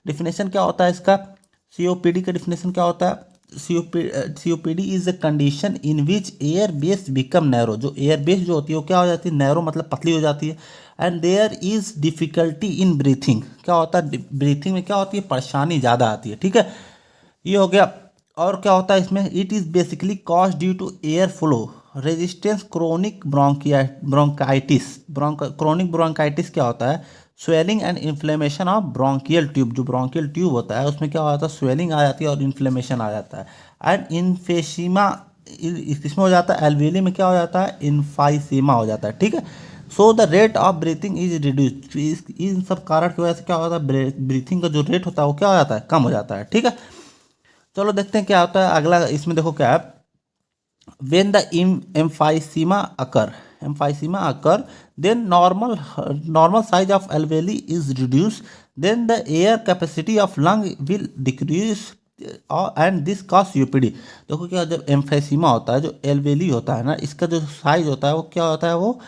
डिफिनेशन क्या होता है इसका, सीओपीडी का डिफिनेशन क्या होता है, COPD is a condition in which air base become narrow, जो एयर बेस जो होती है वो क्या हो जाती है, नैरो मतलब पतली हो जाती है, and there is difficulty in breathing, क्या होता है, ब्रीथिंग में क्या होती है, परेशानी ज़्यादा आती है, ठीक है। ये हो गया। और क्या होता है इसमें, it is basically cause due to air flow resistance, chronic bronchitis, chronic bronchitis क्या होता है, swelling and inflammation of bronchial tube, जो ब्रोंकियल ट्यूब होता है उसमें क्या होता है, स्वेलिंग आ जाती है और इन्फ्लेमेशन आ जाता है, एंड इन्फेसिमा इसमें हो जाता है, एल्वेली में क्या हो जाता है, इन्फाइसीमा हो जाता है, ठीक है। So the rate of breathing is reduce, इन सब कारण की वजह से क्या होता है, ब्रीथिंग का जो रेट होता है वो क्या हो जाता है, कम हो जाता है, ठीक है। चलो देखते हैं क्या होता है अगला, इसमें देखो क्या है, when the emphysema occur, then normal size of alveoli is reduced, then the air capacity of lung will decrease, and this cause COPD। देखो क्या, जब एम्फेसिमा होता है, जो एल्वेली होता है ना, इसका जो साइज होता है वो क्या होता है, वो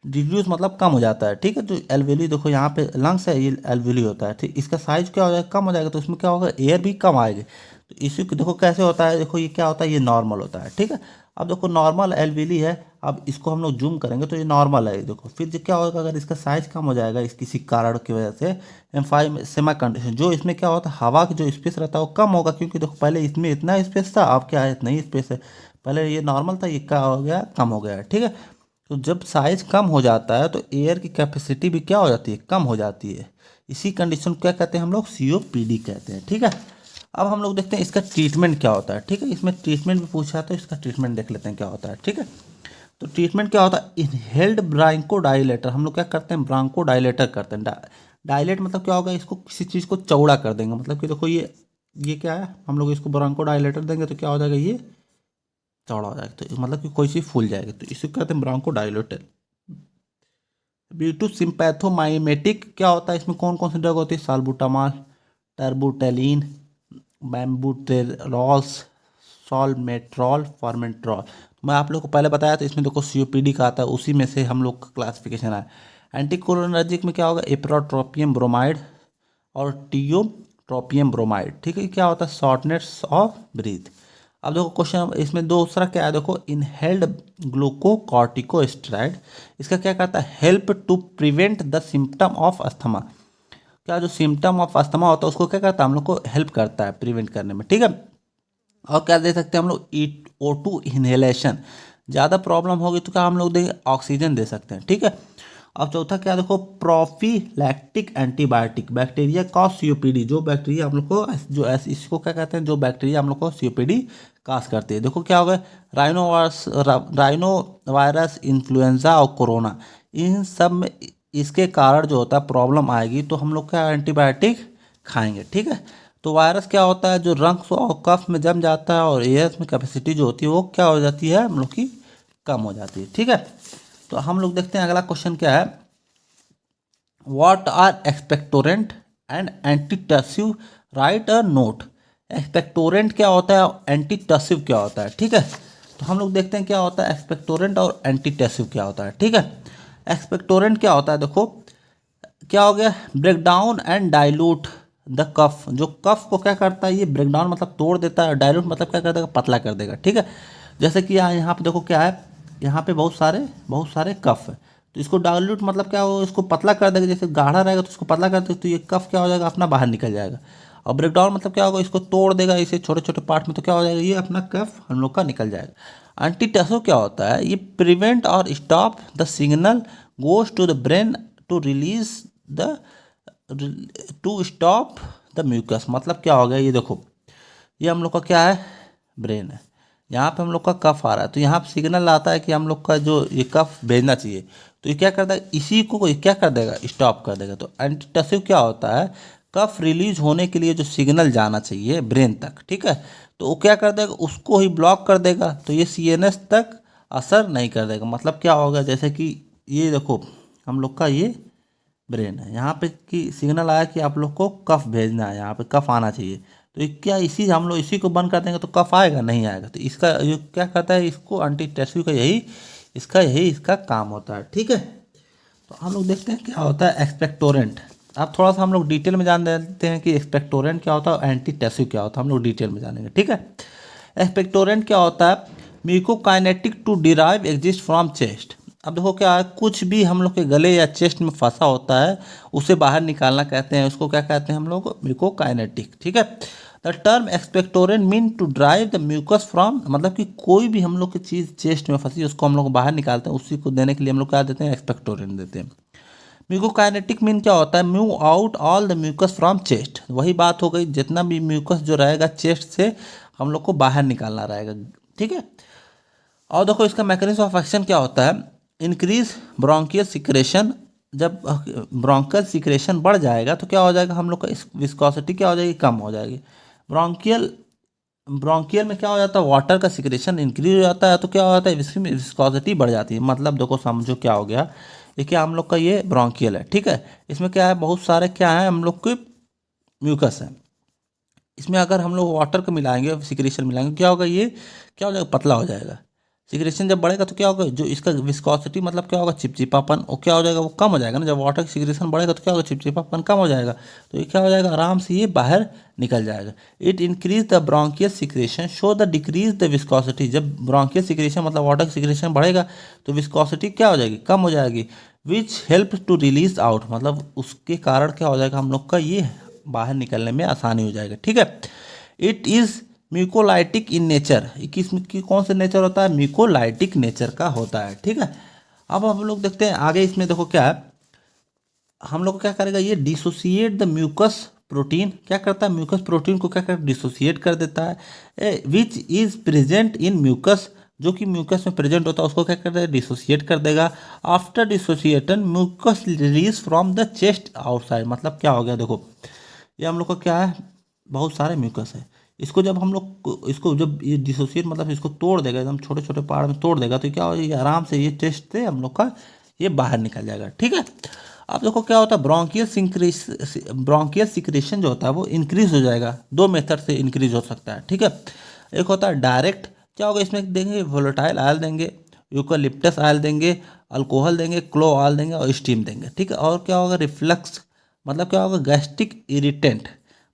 रिड्यूस मतलब कम हो जाता है, ठीक है। जो एल्वेली देखो यहाँ पे लंग्स है, ये एल्वेली होता है, ठीक, इसका साइज क्या हो जाएगा, कम हो जाएगा, तो इसमें क्या होगा, एयर भी कम आएगी। तो इसी को देखो कैसे होता है, देखो ये क्या होता है, ये नॉर्मल होता है, ठीक है। अब देखो नॉर्मल एल्वेली है, अब इसको हम लोग जूम करेंगे तो ये नॉर्मल है, देखो फिर जो क्या होगा, अगर इसका साइज कम हो जाएगा इस किसी कारण की वजह से, एम्फाइसेमा कंडीशन, जो इसमें क्या होता है, हवा की जो स्पेस रहता है वो कम होगा, क्योंकि देखो पहले इसमें इतना स्पेस था, अब क्या है, इतना ही स्पेस है, पहले ये नॉर्मल था, ये क्या हो गया, कम हो गया है, ठीक है। तो जब साइज कम हो जाता है तो एयर की कैपेसिटी भी क्या हो जाती है, कम हो जाती है, इसी कंडीशन को क्या कहते हैं हम लोग, सीओपीडी कहते हैं, ठीक है। अब हम लोग देखते हैं इसका ट्रीटमेंट क्या होता है, ठीक है। इसमें ट्रीटमेंट भी पूछा है तो इसका ट्रीटमेंट देख लेते हैं क्या होता है, ठीक है। तो ट्रीटमेंट क्या होता है, इनहेल्ड ब्रांकोडाइलेटर, हम लोग क्या करते हैं, ब्रांकोडाइलेटर करते हैं। डायलेट मतलब क्या होगा, इसको किसी चीज़ को चौड़ा कर देंगे, मतलब कि देखो ये क्या है, हम लोग इसको ब्रांकोडाइलेटर देंगे तो क्या हो जाएगा, ये चौड़ा हो जाएगा, तो मतलब कि कोई चीज़ फूल जाएगी, तो इसे कहते हैं ब्रांकोडाइलेटर। B2 सिंपैथोमाइमेटिक क्या होता है, इसमें कौन कौन सी ड्रग होती है, साल्बुटामॉल, टर्बुटेलिन, बैम्बूटेरॉल्स, सॉल्मेट्रॉल, फॉर्मेट्रॉल। मैं आप लोग को पहले बताया था, इसमें देखो सीओपीडी का आता है, उसी में से हम लोग का क्लासिफिकेशन है। एंटीकोलिनर्जिक में क्या होगा, इप्राट्रोपियम ब्रोमाइड और ट्रोपियम ब्रोमाइड, ठीक है। क्या होता है? Shortness of breath. अब देखो क्वेश्चन इसमें दूसरा क्या है, देखो इनहेल्ड ग्लूकोकॉर्टिकोस्टेरॉइड, इसका क्या करता है? Help to prevent the symptom of asthma. क्या जो सिम्टम ऑफ अस्थमा होता है उसको क्या करता है? हम लोग को हेल्प करता है प्रिवेंट करने में, ठीक है। और क्या दे सकते हैं हम लोग? O2 इनहेलेशन, ज़्यादा प्रॉब्लम होगी तो क्या हम लोग देंगे? ऑक्सीजन दे सकते हैं, ठीक है। अब चौथा क्या देखो, प्रोफिलैक्टिक एंटीबायोटिक, बैक्टीरिया का सीओपीडी, जो बैक्टीरिया हम लोग को जो इसको क्या कहते हैं? जो बैक्टीरिया हम लोग को सीओपीडी काज करती है। देखो क्या हो गया, राइनो वायरस, इन्फ्लुएंजा और कोरोना, इन सब में इसके कारण जो होता है प्रॉब्लम आएगी तो हम लोग क्या एंटीबायोटिक खाएंगे, ठीक है। तो वायरस क्या होता है? जो रंग और कफ में जम जाता है और एयर में कैपेसिटी जो होती है वो क्या हो जाती है हम लोग की? कम हो जाती है, ठीक है। तो हम लोग देखते हैं अगला क्वेश्चन क्या है, what are expectorant and antitussive, write a note. Expectorant क्या होता है, एंटीटसिव क्या होता है, ठीक है। तो हम लोग देखते हैं क्या होता है एक्सपेक्टोरेंट और एंटीटसिव क्या होता है, ठीक है। एक्सपेक्टोरेंट क्या होता है, देखो क्या हो गया, break down and dilute the cough, जो कफ को क्या करता है? ये ब्रेक डाउन मतलब तोड़ देता है, डाइल्यूट मतलब क्या कर देगा? पतला कर देगा, ठीक है। जैसे कि यहाँ पे देखो क्या है, यहाँ पे बहुत सारे कफ है, तो इसको डाइल्यूट मतलब क्या हो? इसको पतला कर देगा, जैसे गाढ़ा रहेगा तो इसको पतला कर देगा, तो ये कफ क्या हो जाएगा? अपना बाहर निकल जाएगा। और ब्रेक डाउन मतलब क्या होगा? इसको तोड़ देगा इसे छोटे छोटे पार्ट में, तो क्या हो जाएगा? ये अपना कफ हम लोग का निकल जाएगा। एंटीटसो क्या होता है? ये प्रिवेंट और stop the signal goes to the brain to release the to stop the mucus, मतलब क्या हो गया? ये देखो ये हम लोग का क्या है? ब्रेन है। यहाँ पे हम लोग का कफ आ रहा है तो यहाँ पे सिग्नल आता है कि हम लोग का जो ये कफ भेजना चाहिए, तो ये क्या करता है? इसी को ये क्या कर देगा? स्टॉप कर देगा। तो एंटीटसिव क्या होता है? कफ रिलीज होने के लिए जो सिग्नल जाना चाहिए ब्रेन तक, ठीक है, तो वो क्या कर देगा? उसको ही ब्लॉक कर देगा, तो ये सीएनएस तक असर नहीं कर देगा। मतलब क्या होगा? जैसे कि ये देखो हम लोग का ये ब्रेन है, यहाँ पे कि सिग्नल आया कि आप लोग को कफ भेजना है, यहाँ पे कफ आना चाहिए, तो ये क्या इसी हम लोग इसी को बंद कर देंगे तो कफ आएगा? नहीं आएगा। तो इसका ये क्या करता है? इसको एंटीटसिव का इसका काम होता है, ठीक है। तो हम लोग देखते हैं क्या होता है एक्सपेक्टोरेंट। अब थोड़ा सा हम लोग डिटेल में जान लेते हैं कि एक्सपेक्टोरेंट क्या होता है और एंटीटसिव क्या होता है, हम लोग डिटेल में जानेंगे, ठीक है। एक्सपेक्टोरेंट क्या होता है? Mucokinetic to derive exist from chest. अब देखो क्या है, कुछ भी हम लोग के गले या चेस्ट में फंसा होता है उसे बाहर निकालना कहते हैं, उसको क्या कहते हैं हम लोग? म्यूकोकाइनेटिक, ठीक है। The term expectorant mean to drive the mucus from, मतलब कि कोई भी हम लोग की चीज़ चेस्ट में फंसी उसको हम लोग बाहर निकालते हैं, उसी को देने के लिए हम लोग क्या देते हैं? एक्सपेक्टोरेंट देते हैं। म्यूकोकाइनेटिक मीन क्या होता है? Move out all the mucus from chest, वही बात हो गई, जितना भी म्यूकस जो रहेगा चेस्ट से हम लोग को बाहर निकालना रहेगा, ठीक है। और देखो इसका मैकेनिज्म ऑफ एक्शन क्या होता है? इंक्रीज ब्रोंकियल सिक्रेशन, जब ब्रोंकियल सिक्रेशन बढ़ जाएगा तो क्या हो जाएगा? हम लोग का विस्कोसिटी क्या हो जाएगी? कम हो जाएगी। ब्रोंकियल में क्या हो जाता है? वाटर का सिक्रेशन इंक्रीज हो जाता है, तो क्या हो जाता है? इसकी विस्कोसिटी बढ़ जाती है। मतलब देखो समझो क्या हो गया, ये क्या हम लोग का ये ब्रोंकियल है, ठीक है। इसमें क्या है? बहुत सारे क्या है हम लोग के म्यूकस है, इसमें अगर हम लोग वाटर को मिलाएंगे, सिक्रेशन मिलाएंगे, क्या होगा? ये क्या हो जाएगा? पतला हो जाएगा। सिक्रेशन जब बढ़ेगा तो क्या होगा? जो इसका विस्कोसिटी मतलब क्या होगा? चिपचिपापन, वो क्या हो जाएगा? वो कम हो जाएगा ना। जब वाटर की सिक्रेशन बढ़ेगा तो क्या होगा? चिपचिपापन कम हो जाएगा, तो ये क्या हो जाएगा? आराम से ये बाहर निकल जाएगा। It increase the bronchial secretion so the decrease the viscosity, जब ब्रोंकियल सिक्रेशन मतलब वाटर की सिक्रेशन बढ़ेगा तो विस्कोसिटी क्या हो जाएगी? कम हो जाएगी। Which help to release out, मतलब उसके कारण क्या हो जाएगा? हम लोग का ये बाहर निकलने में आसानी हो जाएगा, ठीक है। It is mucolytic in nature, कौन से नेचर होता है? म्यूकोलाइटिक नेचर का होता है, ठीक है। अब हम लोग देखते हैं आगे, इसमें देखो क्या है, हम लोग को क्या करेगा? ये डिसोसिएट द म्यूकस प्रोटीन, क्या करता है? म्यूकस प्रोटीन को क्या करता? डिसोसिएट कर देता है। Which is present in mucus, जो कि म्यूकस में प्रेजेंट होता है उसको क्या करता है? डिसोसिएट कर देगा। After dissociation mucus release from the chest outside, मतलब क्या हो गया? देखो ये हम लोग का क्या है? बहुत सारे म्यूकस है, इसको जब हम लोग इसको जब ये डिसोसिएट मतलब इसको तोड़ देगा, एकदम छोटे छोटे पार्ट में तोड़ देगा, तो क्या हो जाएगा? आराम से ये टेस्ट से हम लोग का ये बाहर निकल जाएगा, ठीक है। अब देखो क्या होता है, ब्रोंकियल सिक्रेशन जो होता है वो इंक्रीज हो जाएगा। दो मेथड से इंक्रीज हो सकता है, ठीक है। एक होता है डायरेक्ट, क्या होगा इसमें देंगे? वोलेटाइल आयल देंगे, यूकलिप्टस आयल देंगे, अल्कोहल देंगे, क्लो ऑयल देंगे और स्टीम देंगे, ठीक है। और क्या होगा? रिफ्लक्स, मतलब क्या होगा? गैस्ट्रिक इरिटेंट,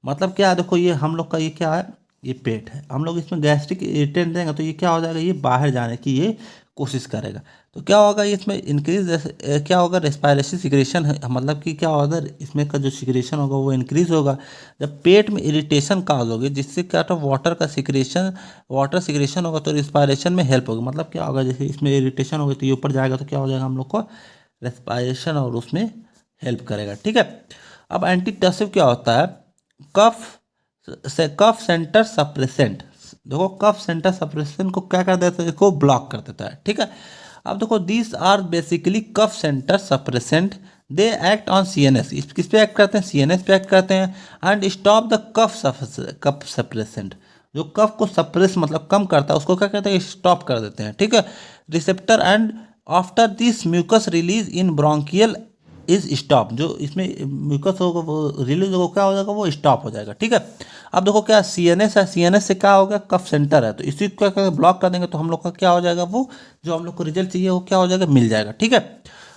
मतलब क्या है, देखो ये हम लोग का ये क्या है, ये पेट है, हम लोग इसमें गैस्ट्रिक इरिटेंट देंगे तो ये क्या हो जाएगा, ये बाहर जाने की ये कोशिश करेगा। तो क्या होगा, ये इसमें इंक्रीज क्या होगा, रेस्पिरेटरी सिक्रेशन मतलब कि क्या होगा, इसमें का जो सिक्रेशन होगा वो इंक्रीज होगा। जब पेट में इरिटेशन काज होगी जिससे क्या होता है, वाटर सिक्रेशन होगा तो रिस्पायरेशन में हेल्प होगी। मतलब क्या होगा, जैसे इसमें इरिटेशन होगी तो ये ऊपर जाएगा तो क्या हो जाएगा, हम लोग को रेस्पायरेशन और उसमें हेल्प करेगा। ठीक है। अब एंटीटसिव क्या होता है, कफ से कफ सेंटर सप्रेसेंट। देखो कफ सेंटर सप्रेसेंट को क्या कर देता है, इसको ब्लॉक कर देता है। ठीक है। अब देखो these are basically cough centre suppressant, they act on CNS. किस पे एक्ट करते हैं, सीएनएस पे एक्ट करते हैं। And stop the cough suppressant, जो कफ को सप्रेस मतलब कम करता है उसको क्या कहते हैं, स्टॉप कर देते हैं। ठीक है। Receptor and after this mucus release in bronchial is stop, जो इसमें म्यूकस होगा वो रिलीज होगा, क्या हो जाएगा, वो स्टॉप हो जाएगा। ठीक है। अब देखो क्या सीएनएस है, सीएनएस से क्या होगा, कफ सेंटर है, तो इसी को क्या ब्लॉक कर देंगे तो हम लोग का क्या हो जाएगा, वो जो हम लोग को रिजल्ट चाहिए वो क्या हो जाएगा, मिल जाएगा। ठीक है।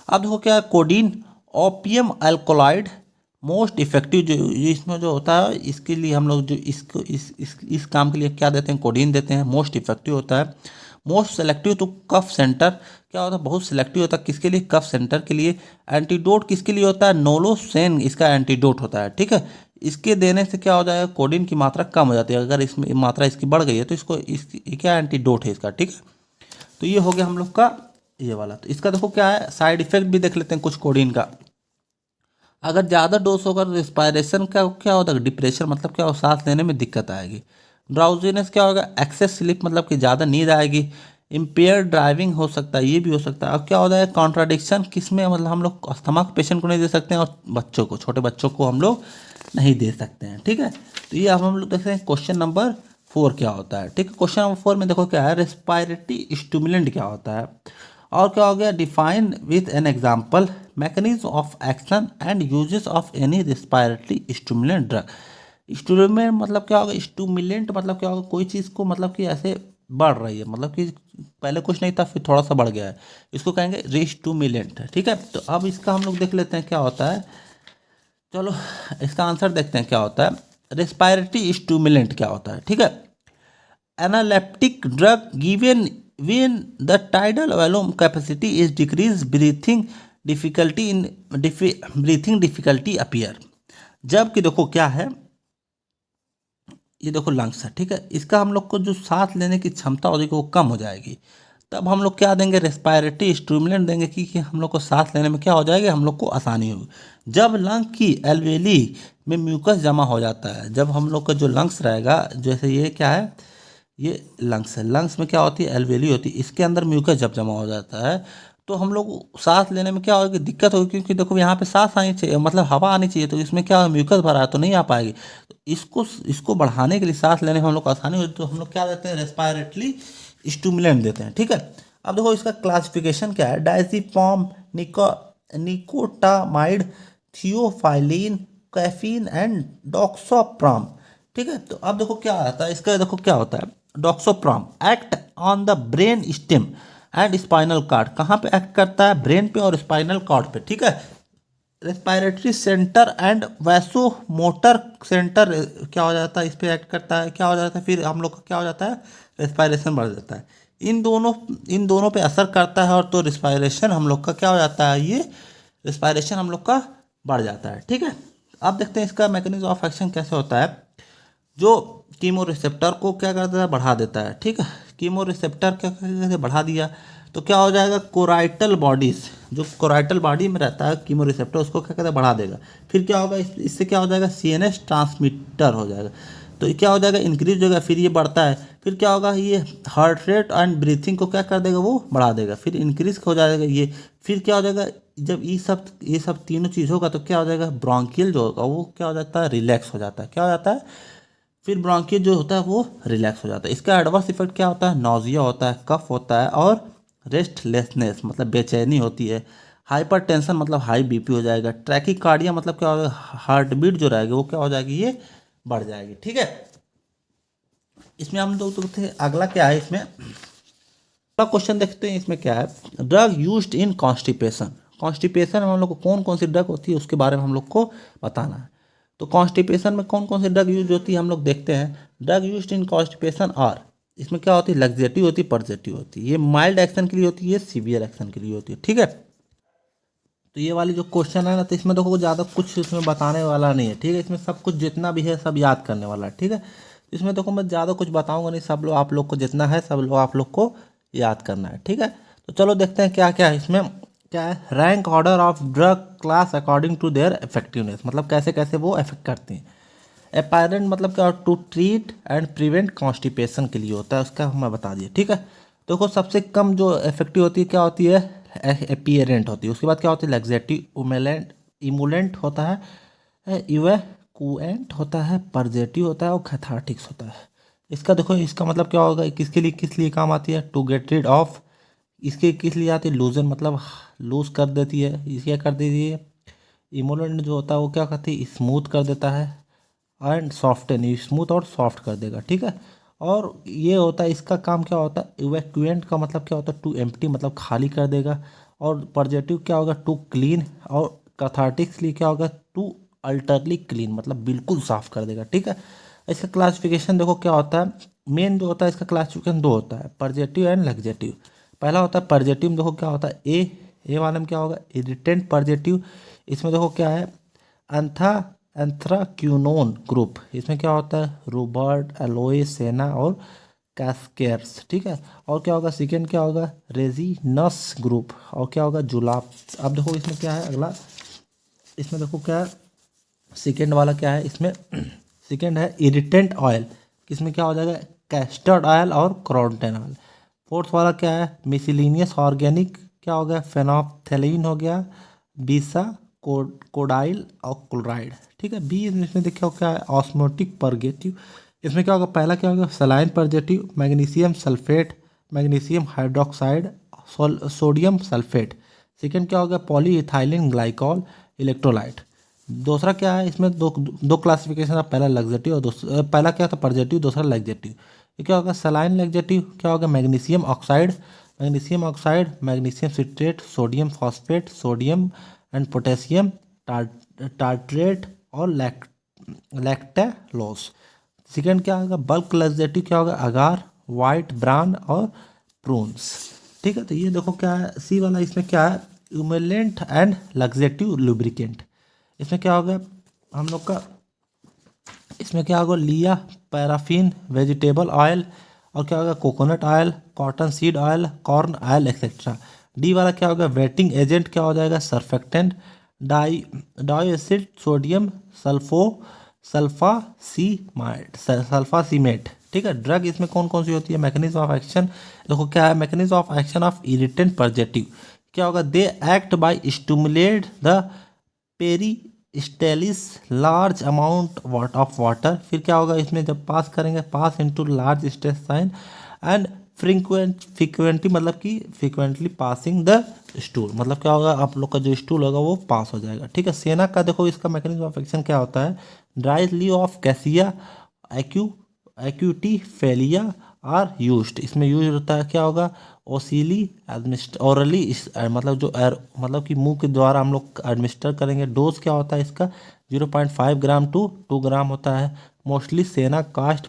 अब देखो क्या है, codeine opium alkaloid most effective, जो इसमें जो होता है इसके लिए हम लोग जो इसको इस काम के लिए क्या देते हैं, कोडीन देते हैं। मोस्ट इफेक्टिव होता है, most selective to cough centre, क्या होता है, बहुत सिलेक्टिव होता है किसके लिए, कफ सेंटर के लिए। एंटीडोट किसके लिए होता है, नोलोसेन इसका एंटीडोट होता है। ठीक है। इसके देने से क्या हो जाएगा, कोडीन की मात्रा कम हो जाती है। अगर इसमें मात्रा इसकी बढ़ गई है तो इसको क्या एंटीडोट है इसका। ठीक है। तो ये हो गया हम लोग का ये वाला। तो इसका देखो क्या है, साइड इफेक्ट भी देख लेते हैं कुछ कोडीन का। अगर ज़्यादा डोज होगा तो रिस्पायरेशन क्या क्या होता है, डिप्रेशन मतलब क्या हो, सांस लेने में दिक्कत आएगी। ड्राउजीनेस क्या होगा, एक्सेस स्लीप मतलब कि ज़्यादा नींद आएगी। इम्पेयर ड्राइविंग हो सकता है, ये भी हो सकता है। अब क्या होता है, कॉन्ट्राडिक्शन किस में, मतलब हम लोग अस्थमा के पेशेंट को नहीं दे सकते हैं और बच्चों को, छोटे बच्चों को हम लोग नहीं दे सकते हैं। ठीक है। तो ये अब हम लोग देखते हैं क्वेश्चन नंबर 4 क्या होता है। ठीक है। क्वेश्चन नंबर 4 में देखो क्या है, रेस्पिरेटरी स्टिमुलेंट क्या होता है, और क्या हो गया, define with an example mechanism of action and uses of any respiratory stimulant drug. Stimulant मतलब क्या होगा, स्टिमुलेंट मतलब क्या होगा, कोई चीज़ को मतलब कि ऐसे बढ़ रही है, मतलब कि पहले कुछ नहीं था फिर थोड़ा सा बढ़ गया है, इसको कहेंगे रिस्टिमुलेंट। ठीक है। तो अब इसका हम लोग देख लेते हैं क्या होता है। चलो इसका आंसर देखते हैं क्या होता है। रेस्पिरेटरी स्टिमुलेंट क्या होता है। ठीक है। Analeptic drug given when the tidal volume capacity is decreased, breathing difficulty appear। जबकि देखो क्या है, ये देखो लंग्स है। ठीक है। इसका हम लोग को जो सांस लेने की क्षमता होगी वो कम हो जाएगी, तब हम लोग क्या देंगे, रेस्पिरेटरी स्टिमुलेंट देंगे कि हम लोग को सांस लेने में क्या हो जाएगी, हम लोग को आसानी होगी। जब लंग की एल्वेली में म्यूकस जमा हो जाता है, जब हम लोग का जो लंग्स रहेगा, जैसे ये क्या है, ये लंग्स है, लंग्स में क्या होती है, एल्वेली होती है, इसके अंदर म्यूकस जब जमा हो जाता है तो हम लोग सांस लेने में क्या होगी, दिक्कत होगी। क्योंकि देखो यहाँ पे सांस आनी चाहिए, मतलब हवा आनी चाहिए, तो इसमें क्या म्यूकस भरा है तो नहीं आ पाएगी। तो इसको बढ़ाने के लिए, सांस लेने में हम लोग को आसानी होती है, तो हम लोग क्या देते हैं, रेस्पिरेटरी स्टिमुलेंट देते हैं। ठीक है। अब देखो इसका क्लासिफिकेशन क्या है, डायज़ेपियम, निकोटामाइड, थियोफाइलिन, कैफीन एंड डॉक्सोप्राम। ठीक है। तो अब देखो क्या आता है इसका, देखो क्या होता है, doxapram act on the brain stem and spinal cord. कहाँ पे एक्ट करता है, ब्रेन पे और स्पाइनल कार्ड पे। ठीक है। Respiratory centre and vaso motor centre क्या हो जाता है, इस पे एक्ट करता है, क्या हो जाता है, फिर हम लोग का क्या हो जाता है, रेस्पिरेशन बढ़ जाता है। इन दोनों पे असर करता है, और तो रिस्पायरेशन हम लोग का क्या हो जाता है, ये रिस्पायरेशन हम लोग का बढ़ जाता है। ठीक है। अब देखते हैं इसका मैकेनिज्म ऑफ एक्शन कैसे होता है। जो कीमो रिसेप्टर को क्या करता है, बढ़ा देता है। ठीक है। कीमो रिसेप्टर क्या कैसे बढ़ा दिया तो क्या हो जाएगा, कोराइटल बॉडीज, जो कोराइटल बॉडी में रहता है कीमो रिसेप्टर, उसको क्या कहते हैं, बढ़ा देगा। फिर क्या होगा, इससे क्या हो जाएगा, सीएनएस ट्रांसमीटर हो जाएगा, तो ये क्या हो जाएगा, इंक्रीज होगा, फिर ये बढ़ता है। फिर क्या होगा, ये हार्ट रेट एंड ब्रीथिंग को क्या कर देगा, वो बढ़ा देगा, फिर इंक्रीज हो जाएगा ये। फिर क्या हो जाएगा, जब ये सब तीनों चीज़ होगा तो क्या हो जाएगा, ब्रोंकियल जो होगा वो क्या हो जाता है, रिलैक्स हो जाता है। क्या हो जाता है, फिर ब्रोंकियल जो होता है वो रिलैक्स हो जाता है। इसका एडवर्स इफेक्ट क्या होता है, नौजिया होता है, कफ होता है, और रेस्टलेसनेस मतलब बेचैनी होती है। हाइपर टेंशन मतलब हाई बीपी हो जाएगा। ट्रैकिकार्डिया मतलब क्या होगा, हार्ट बीट जो रहेगी वो क्या हो जाएगी, ये बढ़ जाएगी। ठीक है। इसमें हम लोग तो थे, अगला क्या है, इसमें अगला क्वेश्चन देखते हैं। इसमें क्या है, ड्रग यूज्ड इन कॉन्स्टिपेशन। कॉन्स्टिपेशन में हम लोग को कौन कौन सी ड्रग होती है उसके बारे में हम लोग को बताना है। तो कॉन्स्टिपेशन में कौन कौन से ड्रग यूज होती है हम लोग देखते हैं। Drug use in constipation are, इसमें क्या होती है, लग्जेटिव होती है, परजेटिव होती है। ये माइल्ड एक्शन के लिए होती है, ये सीवियर एक्शन के लिए होती है, ठीक है। तो ये वाली जो क्वेश्चन है ना, तो इसमें देखो ज़्यादा कुछ इसमें बताने वाला नहीं है, ठीक है। इसमें सब कुछ जितना भी है सब याद करने वाला है, ठीक है। इसमें देखो मैं ज़्यादा कुछ बताऊंगा नहीं, सब लोग आप लोग को जितना है सब लोग आप लोग को याद करना है, ठीक है। तो चलो देखते हैं क्या क्या है इसमें। क्या है, rank order of drug class according to their effectiveness, मतलब कैसे कैसे वो इफेक्ट करती हैं। एपायरेंट मतलब क्या, to treat and prevent constipation के लिए होता है, उसका मैं बता दिया, ठीक है। देखो सबसे कम जो इफेक्टिव होती है क्या होती है, एपियरेंट होती है। उसके बाद क्या होती है, लैक्सेटिव, इमुलेंट, इमुलेंट होता है, इवैक्यूएंट होता है, परजेटिव होता है और कैथार्टिक्स होता है। इसका देखो इसका मतलब क्या होगा, किस लिए काम आती है, टू गेट रिड ऑफ। इसके किस लिए आती है, लूजन मतलब लूज कर देती है, इसे क्या कर देती है। इमुलेंट जो होता है वो क्या करती है, स्मूथ कर देता है, एंड सॉफ्टन, स्मूथ और सॉफ्ट कर देगा, ठीक है। और ये होता है, इसका काम क्या होता है, इवैक्यूएंट का मतलब क्या होता है, टू एम्प्टी मतलब खाली कर देगा। और पॉजिटिव क्या होगा, टू क्लीन। और कैथार्टिक्स लिए क्या होगा, टू अल्टरली क्लीन मतलब बिल्कुल साफ कर देगा, ठीक है। इसका क्लासिफिकेशन देखो क्या होता है, मेन जो होता है इसका क्लासिफिकेशन दो होता है, पॉजिटिव एंड लग्जेटिव। पहला होता है पॉजिटिव में, देखो क्या होता है, ए वाले में क्या होगा, इरिटेंट पॉजिटिव। इसमें देखो क्या है, एंथा एंथ्राक्यूनोन ग्रुप। इसमें क्या होता है, रोबर्ट, एलोए, सेना और कैस्केर्स, ठीक है। और क्या होगा, सेकेंड क्या होगा, रेजिनस ग्रुप। और क्या होगा, जुलाब। अब देखो इसमें क्या है अगला, इसमें देखो क्या है, सेकेंड वाला क्या है इसमें, सेकेंड है इरिटेंट ऑयल। किसमें क्या हो जाएगा, कैस्टर्ड ऑयल और क्रोटन ऑयल। फोर्थ वाला क्या है, मिसलिनियस ऑर्गेनिक, क्या हो गया, फेनोप्थेलीन हो गया, बीसा कोडाइल और क्लोराइड, ठीक है। बी इसमें देखो क्या है, ऑस्मोटिक परगेटिव। इसमें क्या होगा, पहला क्या होगा, saline purgative, magnesium sulphate, magnesium hydroxide, sodium sulphate. Second क्या होगा, पॉलीइथाइलिन ग्लाइकॉल, इलेक्ट्रोलाइट। दूसरा क्या है, इसमें दो दो क्लासिफिकेशन है, पहला लग्जेटिव और दूसरा, पहला क्या था परजेटिव, दूसरा लग्जेटिव। ये क्या होगा, सलाइन लग्जेटिव क्या होगा, magnesium oxide, magnesium citrate, sodium phosphate, sodium and potassium tartrate और लैक्टेलोस। सेकेंड क्या होगा, बल्क लग्जेटिव क्या होगा, अगार, वाइट ब्राउन और प्रून्स, ठीक है। तो ये देखो क्या है, सी वाला इसमें क्या है, ह्यूमिलेंट एंड लग्जेटिव लुब्रिकेंट। इसमें क्या होगा हम लोग का, इसमें क्या होगा, लिया, पैराफिन, वेजिटेबल ऑयल, और क्या होगा, coconut oil, cotton seed oil, corn oil etcetera. D वाला क्या होगा, वेटिंग एजेंट क्या हो जाएगा, सर्फेक्टेंट, डाइएसिड सोडियम सल्फासीमेट, ठीक है। ड्रग इसमें कौन कौन सी होती है, मैकेनिज्म ऑफ एक्शन। देखो क्या है, mechanism of action of irritant positive क्या होगा, they act by stimulate the peristalsis large amount of water. फिर क्या होगा, इसमें जब पास करेंगे, pass into large intestine and frequently मतलब कि फ्रीक्वेंटली पासिंग द स्टूल, मतलब क्या होगा, आप लोग का जो स्टूल होगा वो पास हो जाएगा, ठीक है। सेना का देखो इसका मैकेनिज्म ऑफ एक्शन क्या होता है, dry leave of cassia acutifolia are आर यूज्ड। इसमें यूज होता है क्या होगा, ओसीली ओरली, मतलब जो मतलब कि मुंह के द्वारा हम लोग एडमिनिस्टर करेंगे। डोज क्या होता है इसका, 0.5 ग्राम टू 2 ग्राम होता है। Mostly senna cause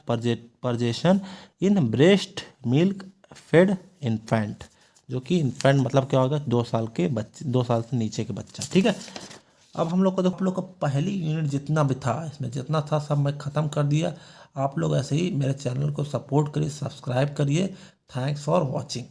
purgation in breast milk fed infant, जो कि इन्फेंट मतलब क्या होगा, 2 साल के बच्चे, 2 साल से नीचे के बच्चा, ठीक है। अब हम लोग को देखो, आप लोग का पहली यूनिट जितना भी था, इसमें जितना था सब मैं ख़त्म कर दिया। आप लोग ऐसे ही मेरे चैनल को सपोर्ट करिए, सब्सक्राइब करिए। Thanks for watching.